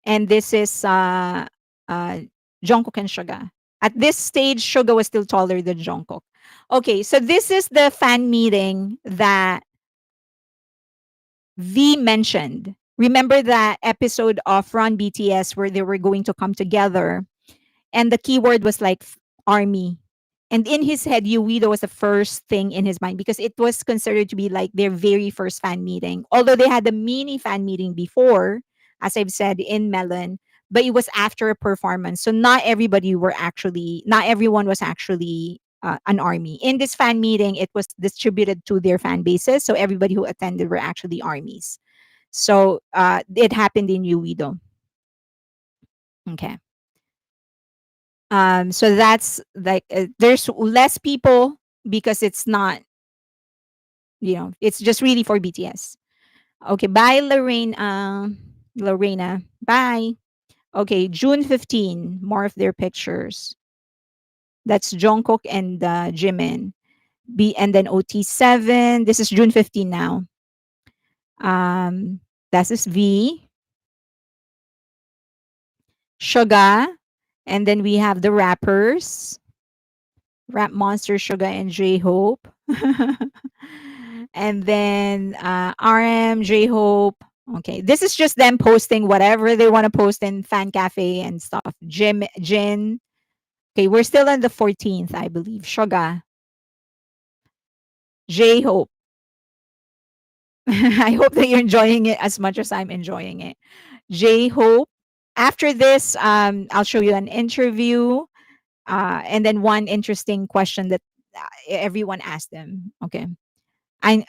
And this is uh, Jungkook and Suga. At this stage, Suga was still taller than Jungkook. Okay, so this is the fan meeting that V mentioned. Remember that episode of Run BTS where they were going to come together, and the keyword was like army. And in his head, Uwido was the first thing in his mind because it was considered to be like their very first fan meeting. Although they had a mini fan meeting before, as I've said in Melon, but it was after a performance. So not everyone was actually an army. In this fan meeting, it was distributed to their fan bases. So everybody who attended were actually armies. So it happened in Uwido. Okay. So that's like there's less people because it's not, it's just really for BTS. Okay, bye Lorraine. Lorena, bye. Okay, June 15, more of their pictures. That's Jungkook and Jimin. And then OT7. This is June 15 now. That is V. Suga. And then we have the rappers. Rap Monster, Suga, and J Hope. And then RM, J Hope. Okay, this is just them posting whatever they want to post in Fan Cafe and stuff. Jin. Okay, we're still on the 14th, I believe. Suga. J Hope. I hope that you're enjoying it as much as I'm enjoying it. J Hope. After this, I'll show you an interview. And then one interesting question that everyone asked them. Okay.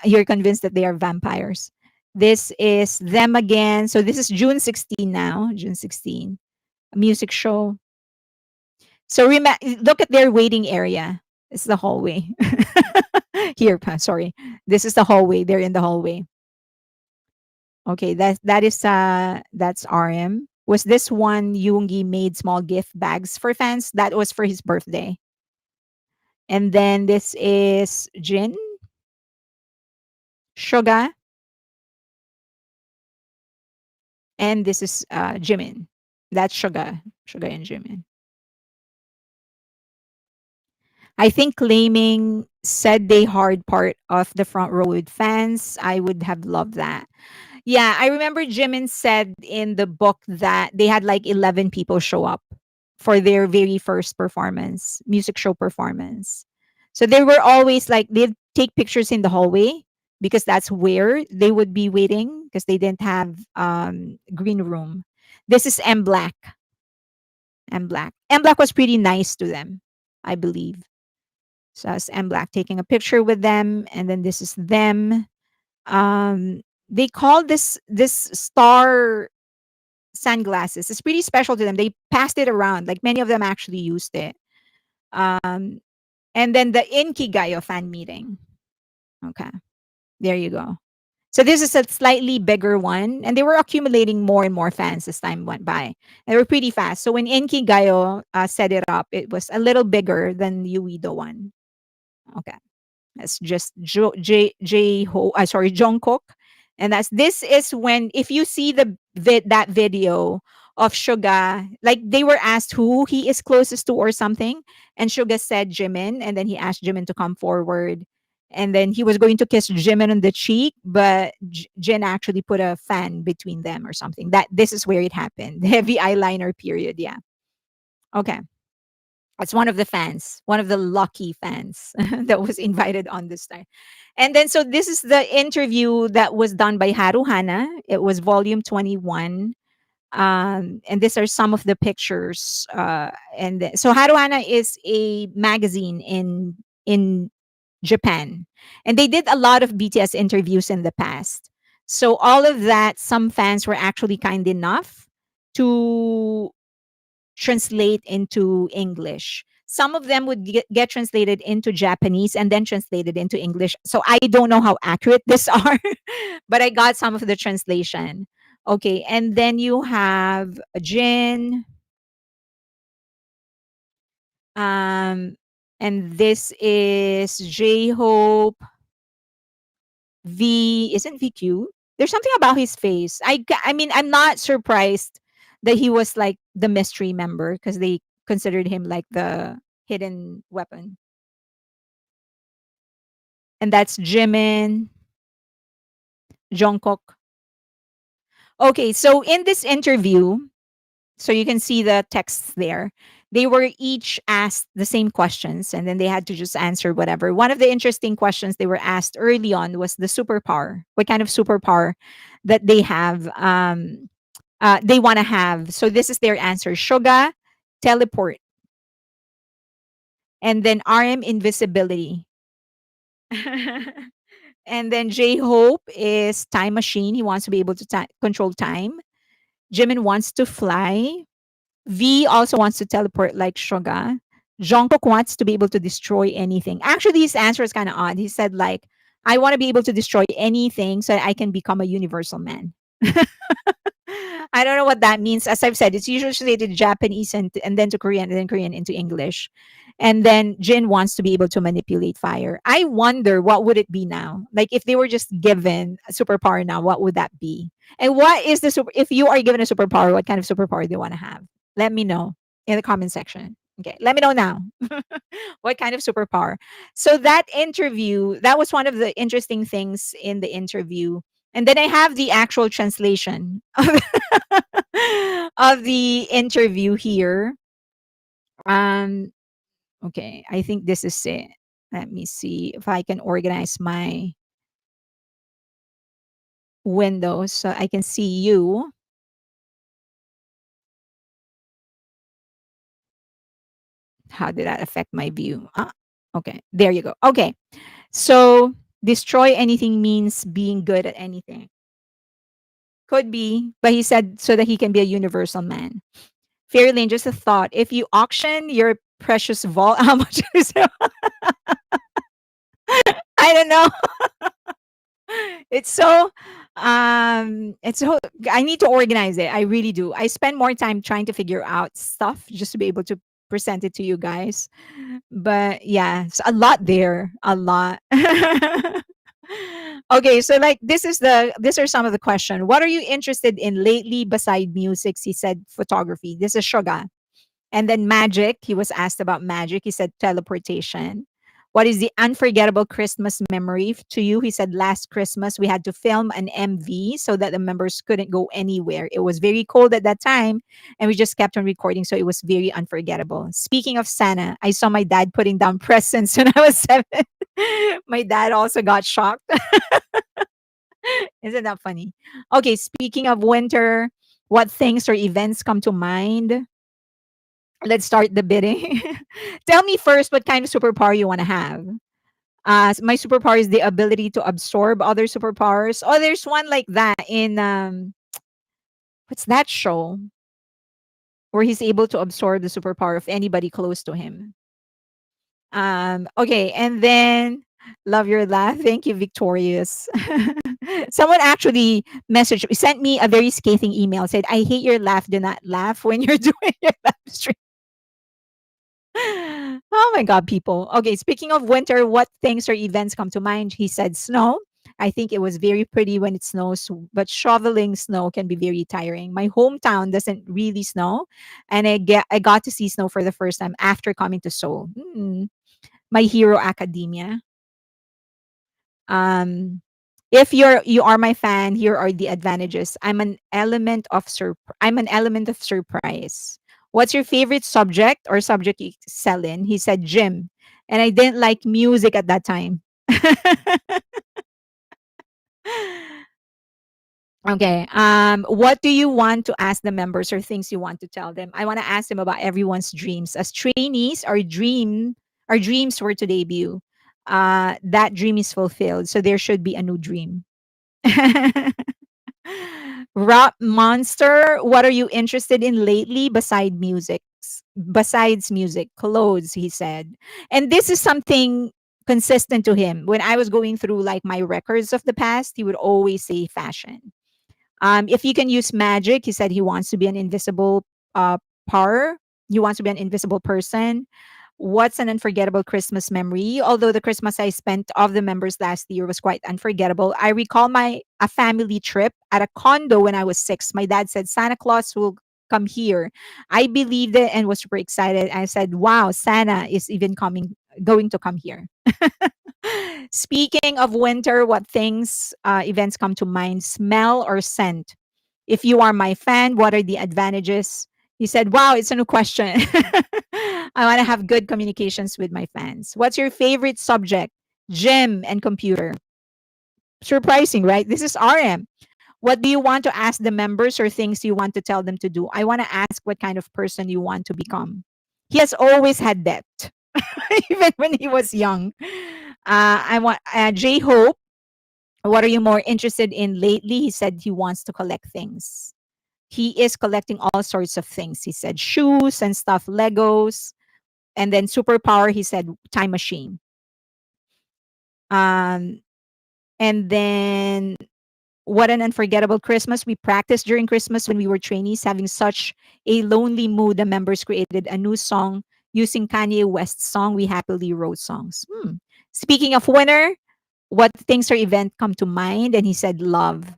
You're convinced that they are vampires. This is them again. So this is June 16 now. June 16. A music show. So look at their waiting area. It's the hallway. Here, sorry. This is the hallway. They're in the hallway. Okay, that's RM. Was this one Yoongi made small gift bags for fans? That was for his birthday. And then this is Jin, Suga, and this is Jimin. That's Suga and Jimin. I think claiming said they hard part of the front row with fans. I would have loved that. Yeah, I remember Jimin said in the book that they had like 11 people show up for their very first performance, music show performance. So they were always like, they'd take pictures in the hallway because that's where they would be waiting because they didn't have green room. This is M Black. M Black. M Black was pretty nice to them, I believe. So that's M Black taking a picture with them, and then this is them. They call this star sunglasses. It's pretty special to them. They passed it around. Like many of them actually used it. Um, and then the Inkigayo fan meeting. Okay, there you go. So this is a slightly bigger one, and they were accumulating more and more fans as time went by. They were pretty fast. So when Inkigayo set it up, it was a little bigger than Yuido one. Okay. That's just Jungkook, and that's this is when if you see that video of Suga, like they were asked who he is closest to or something, and Suga said Jimin, and then he asked Jimin to come forward, and then he was going to kiss Jimin on the cheek, but Jin actually put a fan between them or something. That this is where it happened. Heavy eyeliner period. Yeah. Okay. It's one of the fans, one of the lucky fans that was invited on this time. And then, so this is the interview that was done by Haruhana. It was volume 21. And these are some of the pictures. So Haruhana is a magazine in Japan. And they did a lot of BTS interviews in the past. So all of that, some fans were actually kind enough to translate into English. Some of them would get translated into Japanese and then translated into English. So I don't know how accurate these are, but I got some of the translation. Okay, and then you have Jin, um, and this is J Hope. V isn't V cute? There's something about his face. I mean, I'm not surprised that he was like the mystery member because they considered him like the hidden weapon. And that's Jimin, Jungkook. Okay, so in this interview, so you can see the texts there. They were each asked the same questions and then they had to just answer whatever. One of the interesting questions they were asked early on was the superpower. What kind of superpower that they have they want to have. So this is their answer. Suga, teleport, and then RM invisibility. And then J Hope is time machine. He wants to be able to control time. Jimin wants to fly. V also wants to teleport like Shoga. Jungkook wants to be able to destroy anything. Actually, his answer is kind of odd. He said like, I want to be able to destroy anything so that I can become a universal man. I don't know what that means. As I've said, it's usually translated to Japanese and then to Korean and then Korean into English. And then Jin wants to be able to manipulate fire. I wonder what would it be now? Like if they were just given a superpower now, what would that be? And what is the super if you are given a superpower, what kind of superpower do you want to have? Let me know in the comment section. Okay, let me know now. What kind of superpower? So that interview, that was one of the interesting things in the interview. And then I have the actual translation of the interview here. Um, okay, I think this is it. Let me see if I can organize my windows so I can see you. How did that affect my view? Okay, there you go. Okay, so destroy anything means being good at anything. Could be, but he said so that he can be a universal man. Fairlane, just a thought. If you auction your precious vault, how much is it? I don't know. It's so I need to organize it. I really do. I spend more time trying to figure out stuff just to be able to present it to you guys. But yeah, it's a lot there. A lot. Okay, so like these are some of the question. What are you interested in lately beside music? He said photography. This is Suga. And then magic, he was asked about magic. He said teleportation. What is the unforgettable Christmas memory to you? He said last Christmas we had to film an MV so that the members couldn't go anywhere. It was very cold at that time and we just kept on recording. So it was very unforgettable. Speaking of Santa, I saw my dad putting down presents when I was 7. My dad also got shocked. Isn't that funny? Okay, speaking of winter, what things or events come to mind? Let's start the bidding. Tell me first what kind of superpower you want to have. My superpower is the ability to absorb other superpowers. Oh, there's one like that in what's that show where he's able to absorb the superpower of anybody close to him. Okay, and then love your laugh. Thank you, Victorious. Someone actually sent me a very scathing email. Said, "I hate your laugh. Do not laugh when you're doing your live stream." Oh my God, people. Okay, speaking of winter, what things or events come to mind? He said snow. I think it was very pretty when it snows, but shoveling snow can be very tiring. My hometown doesn't really snow, and I got to see snow for the first time after coming to Seoul. My Hero Academia. Um, if you are my fan, here are the advantages. I'm an element of surprise. What's your favorite subject or subject you excel in? He said gym, and I didn't like music at that time. Okay. What do you want to ask the members or things you want to tell them? I want to ask them about everyone's dreams. As trainees, our dreams were to debut. That dream is fulfilled. So there should be a new dream. Rap monster, what are you interested in lately besides music, clothes, he said. And this is something consistent to him. When I was going through like my records of the past, he would always say fashion. If you can use magic, he said he wants to be an invisible power. He wants to be an invisible person. What's an unforgettable Christmas memory? Although the Christmas I spent of the members last year was quite unforgettable, I recall my a family trip at a condo when I was 6. My dad said Santa Claus will come here. I believed it and was super excited. I said, "Wow, Santa is even going to come here." Speaking of winter, what things, events come to mind? Smell or scent? If you are my fan, what are the advantages? He said, "Wow, it's a new question." I want to have good communications with my fans. What's your favorite subject? Gym and computer. Surprising, right? This is RM. What do you want to ask the members or things you want to tell them to do? I want to ask what kind of person you want to become. He has always had that, even when he was young. I want J Hope. What are you more interested in lately? He said he wants to collect things. He is collecting all sorts of things. He said shoes and stuff, Legos, and then superpower. He said time machine. Um, and then what an unforgettable Christmas. We practiced during Christmas when we were trainees, having such a lonely mood. The members created a new song using Kanye West's song. We happily wrote songs. Speaking of winter, what things or event come to mind? And he said love.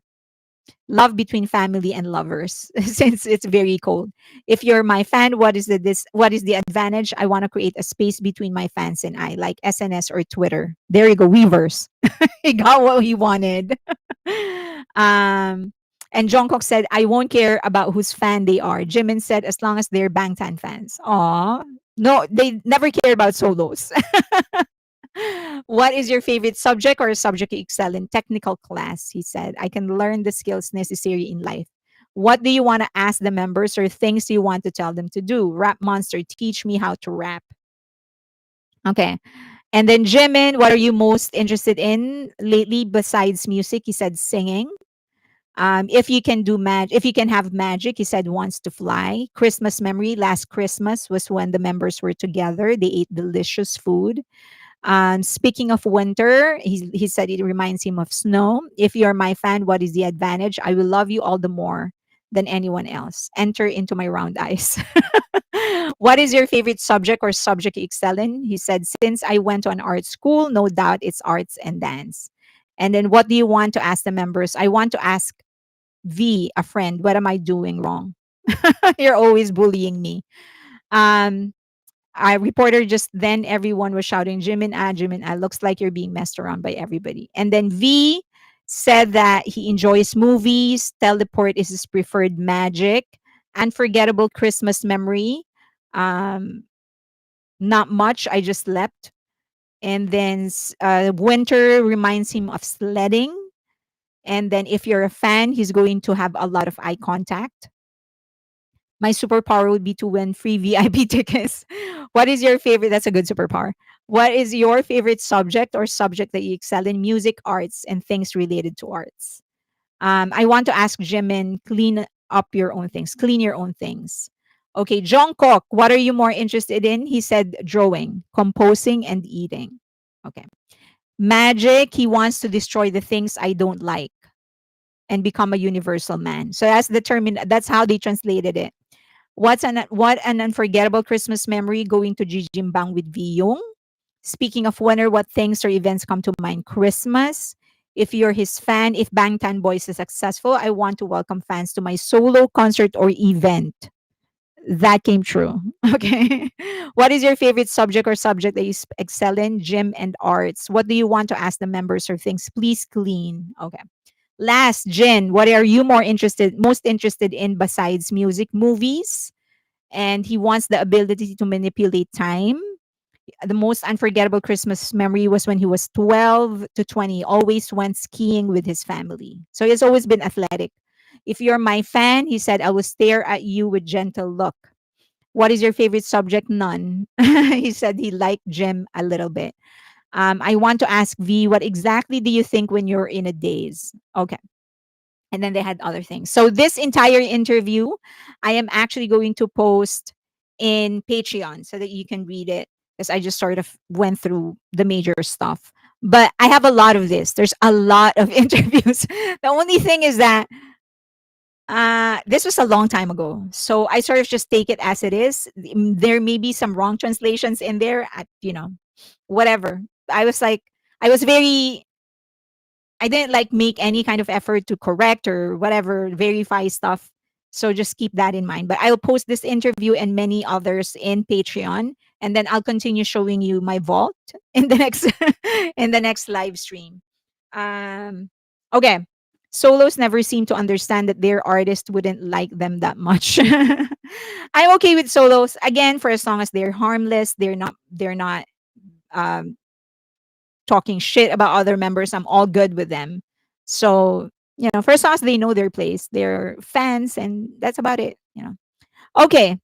Love between family and lovers since it's very cold. If you're my fan, what is the advantage? I want to create a space between my fans and I, like SNS or Twitter. There you go, Weavers. He got what he wanted. um and Jungkook said, I won't care about whose fan they are. Jimin said, as long as they're Bangtan fans. Aw. No, they never care about solos. What is your favorite subject or a subject you excel in? Technical class, he said. I can learn the skills necessary in life. What do you want to ask the members or things you want to tell them to do? Rap Monster, teach me how to rap. Okay. And then Jimin, what are you most interested in lately besides music? He said singing. If you can have magic, he said wants to fly. Christmas memory. Last Christmas was when the members were together. They ate delicious food. Speaking of winter, he said it reminds him of snow. If you're my fan, what is the advantage? I will love you all the more than anyone else. Enter into my round eyes. What is your favorite subject or subject you excel in? He said, since I went to an art school, no doubt it's arts and dance. And then what do you want to ask the members? I want to ask V, a friend, what am I doing wrong? You're always bullying me. Um, I reporter just then everyone was shouting, Jimin, looks like you're being messed around by everybody. And then V said that he enjoys movies, teleport is his preferred magic, unforgettable Christmas memory. Um, Not much. I just slept. And then winter reminds him of sledding. And then if you're a fan, he's going to have a lot of eye contact. My superpower would be to win free VIP tickets. What is your favorite? That's a good superpower. What is your favorite subject or subject that you excel in? Music, arts, and things related to arts. I want to ask Jimin, clean up your own things, clean your own things. Okay, Jungkook, what are you more interested in? He said drawing, composing, and eating. Okay. Magic, he wants to destroy the things I don't like and become a universal man. So that's determined. That's how they translated it. What an unforgettable Christmas memory going to Jijimbang with Viyong. Speaking of wonder what things or events come to mind, Christmas. If you're his fan, if Bangtan Boys is successful, I want to welcome fans to my solo concert or event. That came true. Okay. What is your favorite subject or subject that you excel in? Gym and arts. What do you want to ask the members or things? Please clean. Okay. Last, Jin, what are you most interested in besides music, movies? And he wants the ability to manipulate time. The most unforgettable Christmas memory was when he was 12 to 20, always went skiing with his family. So he's always been athletic. If you're my fan, he said, I will stare at you with gentle look. What is your favorite subject? None. He said he liked gym a little bit. I want to ask V, what exactly do you think when you're in a daze? Okay. And then they had other things. So this entire interview, I am actually going to post in Patreon so that you can read it because I just sort of went through the major stuff. But I have a lot of this. There's a lot of interviews. The only thing is that this was a long time ago. So I sort of just take it as it is. There may be some wrong translations in there, whatever. I was like, I was very I didn't like make any kind of effort to correct or whatever, verify stuff. So just keep that in mind. But I'll post this interview and many others in Patreon, and then I'll continue showing you my vault in the next in the next live stream. Okay. Solos never seem to understand that their artist wouldn't like them that much. I'm okay with solos again for as long as they're harmless. They're not um, talking shit about other members. I'm all good with them. So, for as long as they know their place, they're fans, and that's about it. Okay.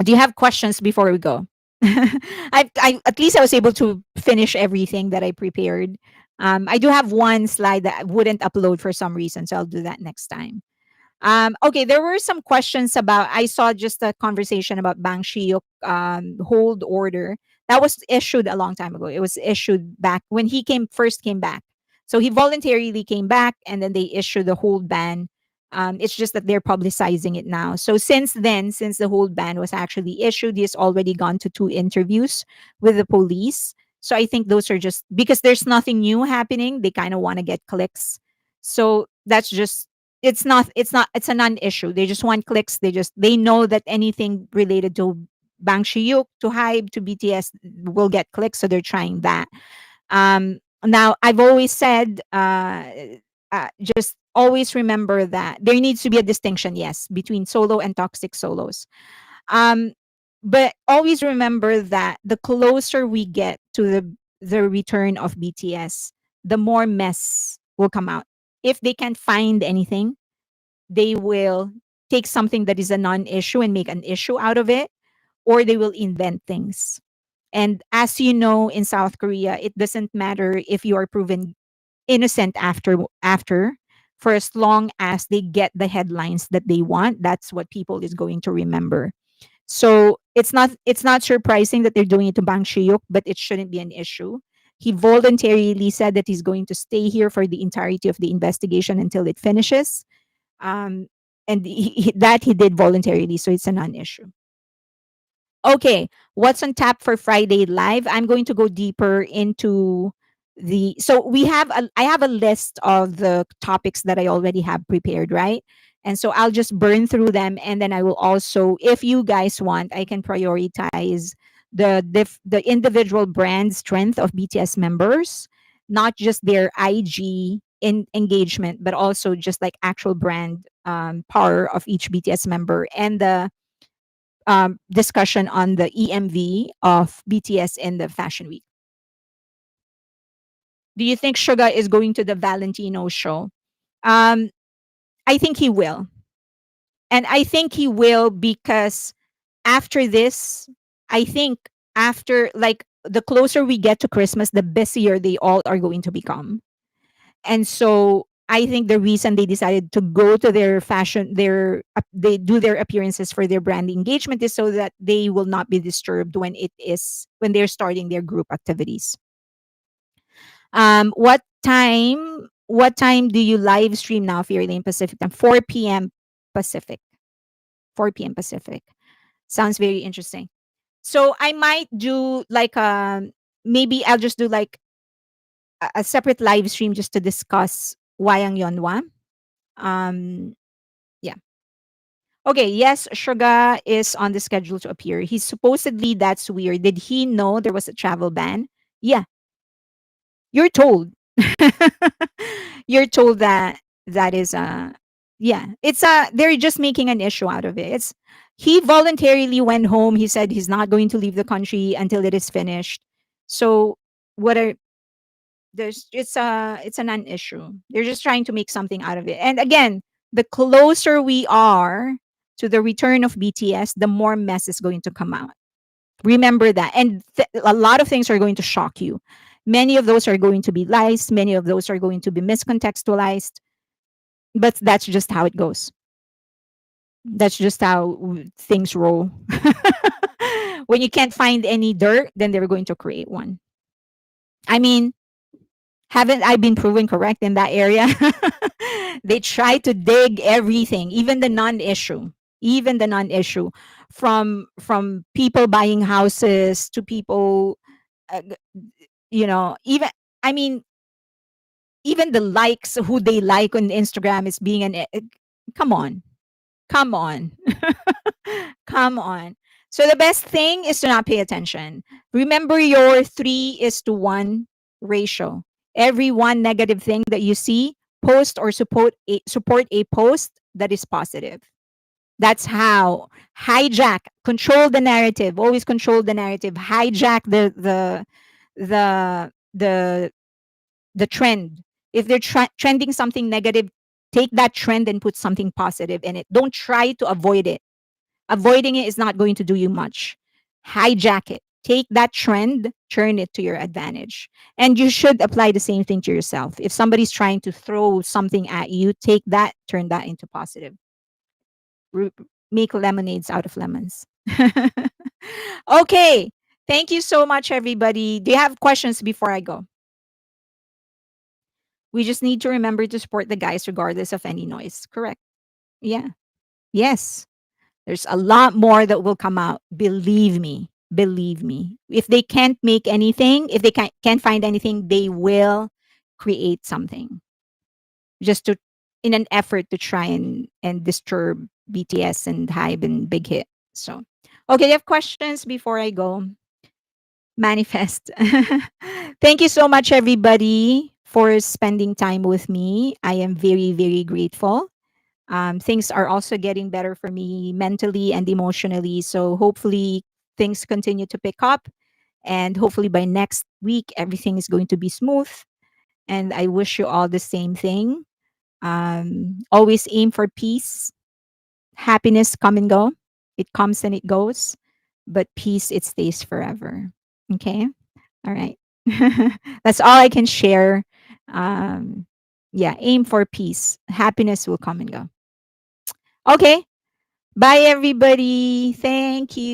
Do you have questions before we go? I at least I was able to finish everything that I prepared. I do have one slide that I wouldn't upload for some reason, so I'll do that next time. Okay, there were some questions about. I saw just a conversation about Bang Shiyuk hold order that was issued a long time ago. It was issued back when he first came back. So he voluntarily came back, and then they issued the hold ban. It's just that they're publicizing it now. So since then, since the hold ban was actually issued, he's already gone to 2 interviews with the police. So I think those are just because there's nothing new happening. They kind of want to get clicks. So that's just it's a non-issue. They just want clicks. They know that anything related to Bang Shiyuk, to Hybe, to BTS will get clicks, so they're trying that. Now I've always said just always remember that there needs to be a distinction, yes, between solo and toxic solos. Um but always remember that the closer we get to the return of BTS, the more mess will come out. If they can't find anything, they will take something that is a non-issue and make an issue out of it, or they will invent things. And as you know, in South Korea, it doesn't matter if you are proven innocent after for as long as they get the headlines that they want. That's what people is going to remember. So it's not surprising that they're doing it to Bang Shiyuk, but it shouldn't be an issue. He voluntarily said that he's going to stay here for the entirety of the investigation until it finishes. um, and that he did voluntarily, so it's a non-issue. Okay, what's on tap for Friday Live? I'm going to go deeper into the. So I have a list of the topics that I already have prepared, right? And so I'll just burn through them, and then I will also, if you guys want, I can prioritize the individual brand strength of BTS members, not just their IG engagement, but also just like actual brand power of each BTS member, and the discussion on the EMV of BTS in the Fashion Week. Do you think Suga is going to the Valentino show? Um, I think he will. And I think he will, because after this, I think after, like, the closer we get to Christmas, the busier they all are going to become. And so I think the reason they decided to go to their fashion, they do their appearances for their brand engagement, is so that they will not be disturbed when they're starting their group activities. What time do you live stream now, Fairlane Pacific time? 4 p.m. Pacific. 4 p.m. Pacific. Sounds very interesting. So I might do like, maybe I'll just do like a separate live stream just to discuss Wayang Yonwa. Um yeah. Okay, yes, Suga is on the schedule to appear. He's supposedly, that's weird. Did he know there was a travel ban? Yeah, you're told. You're told that that is yeah, it's they're just making an issue out of it. It's He voluntarily went home. He said he's not going to leave the country until it is finished. So what are there's it's a non-issue. They're just trying to make something out of it. And again, the closer we are to the return of BTS, the more mess is going to come out. Remember that. And a lot of things are going to shock you. Many of those are going to be lies, many of those are going to be miscontextualized, but that's just how it goes. That's just how things roll. When you can't find any dirt, then they're going to create one. I mean, haven't I been proven correct in that area? They try to dig everything, even the non-issue, from people buying houses to people, uh, even, I mean, even the likes, who they like on Instagram is being come on, come on. Come on. So the best thing is to not pay attention. Remember your 3:1 ratio. Every one negative thing that you see, post or support a post that is positive. That's how control the narrative. Always control the narrative. Hijack the the the trend. If they're trending something negative, take that trend and put something positive in it. Don't try to avoid it. Avoiding it is not going to do you much. Hijack it. Take that trend, turn it to your advantage. And you should apply the same thing to yourself. If somebody's trying to throw something at you, take that, turn that into positive. Ru- Make lemonades out of lemons. Okay. Thank you so much, everybody. Do you have questions before I go? We just need to remember to support the guys regardless of any noise. Correct. Yeah. Yes. There's a lot more that will come out. Believe me. Believe me. If they can't make anything, if they can't find anything, they will create something, just to in an effort to try and disturb BTS and Hybe and Big Hit. So, okay, you have questions before I go? Manifest. Thank you so much, everybody, for spending time with me. I am very, very grateful. Things are also getting better for me mentally and emotionally. So hopefully things continue to pick up. And hopefully by next week, everything is going to be smooth. And I wish you all the same thing. Always aim for peace. Happiness come and go. It comes and it goes. But peace, it stays forever. Okay. All right. That's all I can share. Um, yeah, aim for peace. Happiness will come and go. Okay. Bye, everybody. Thank you.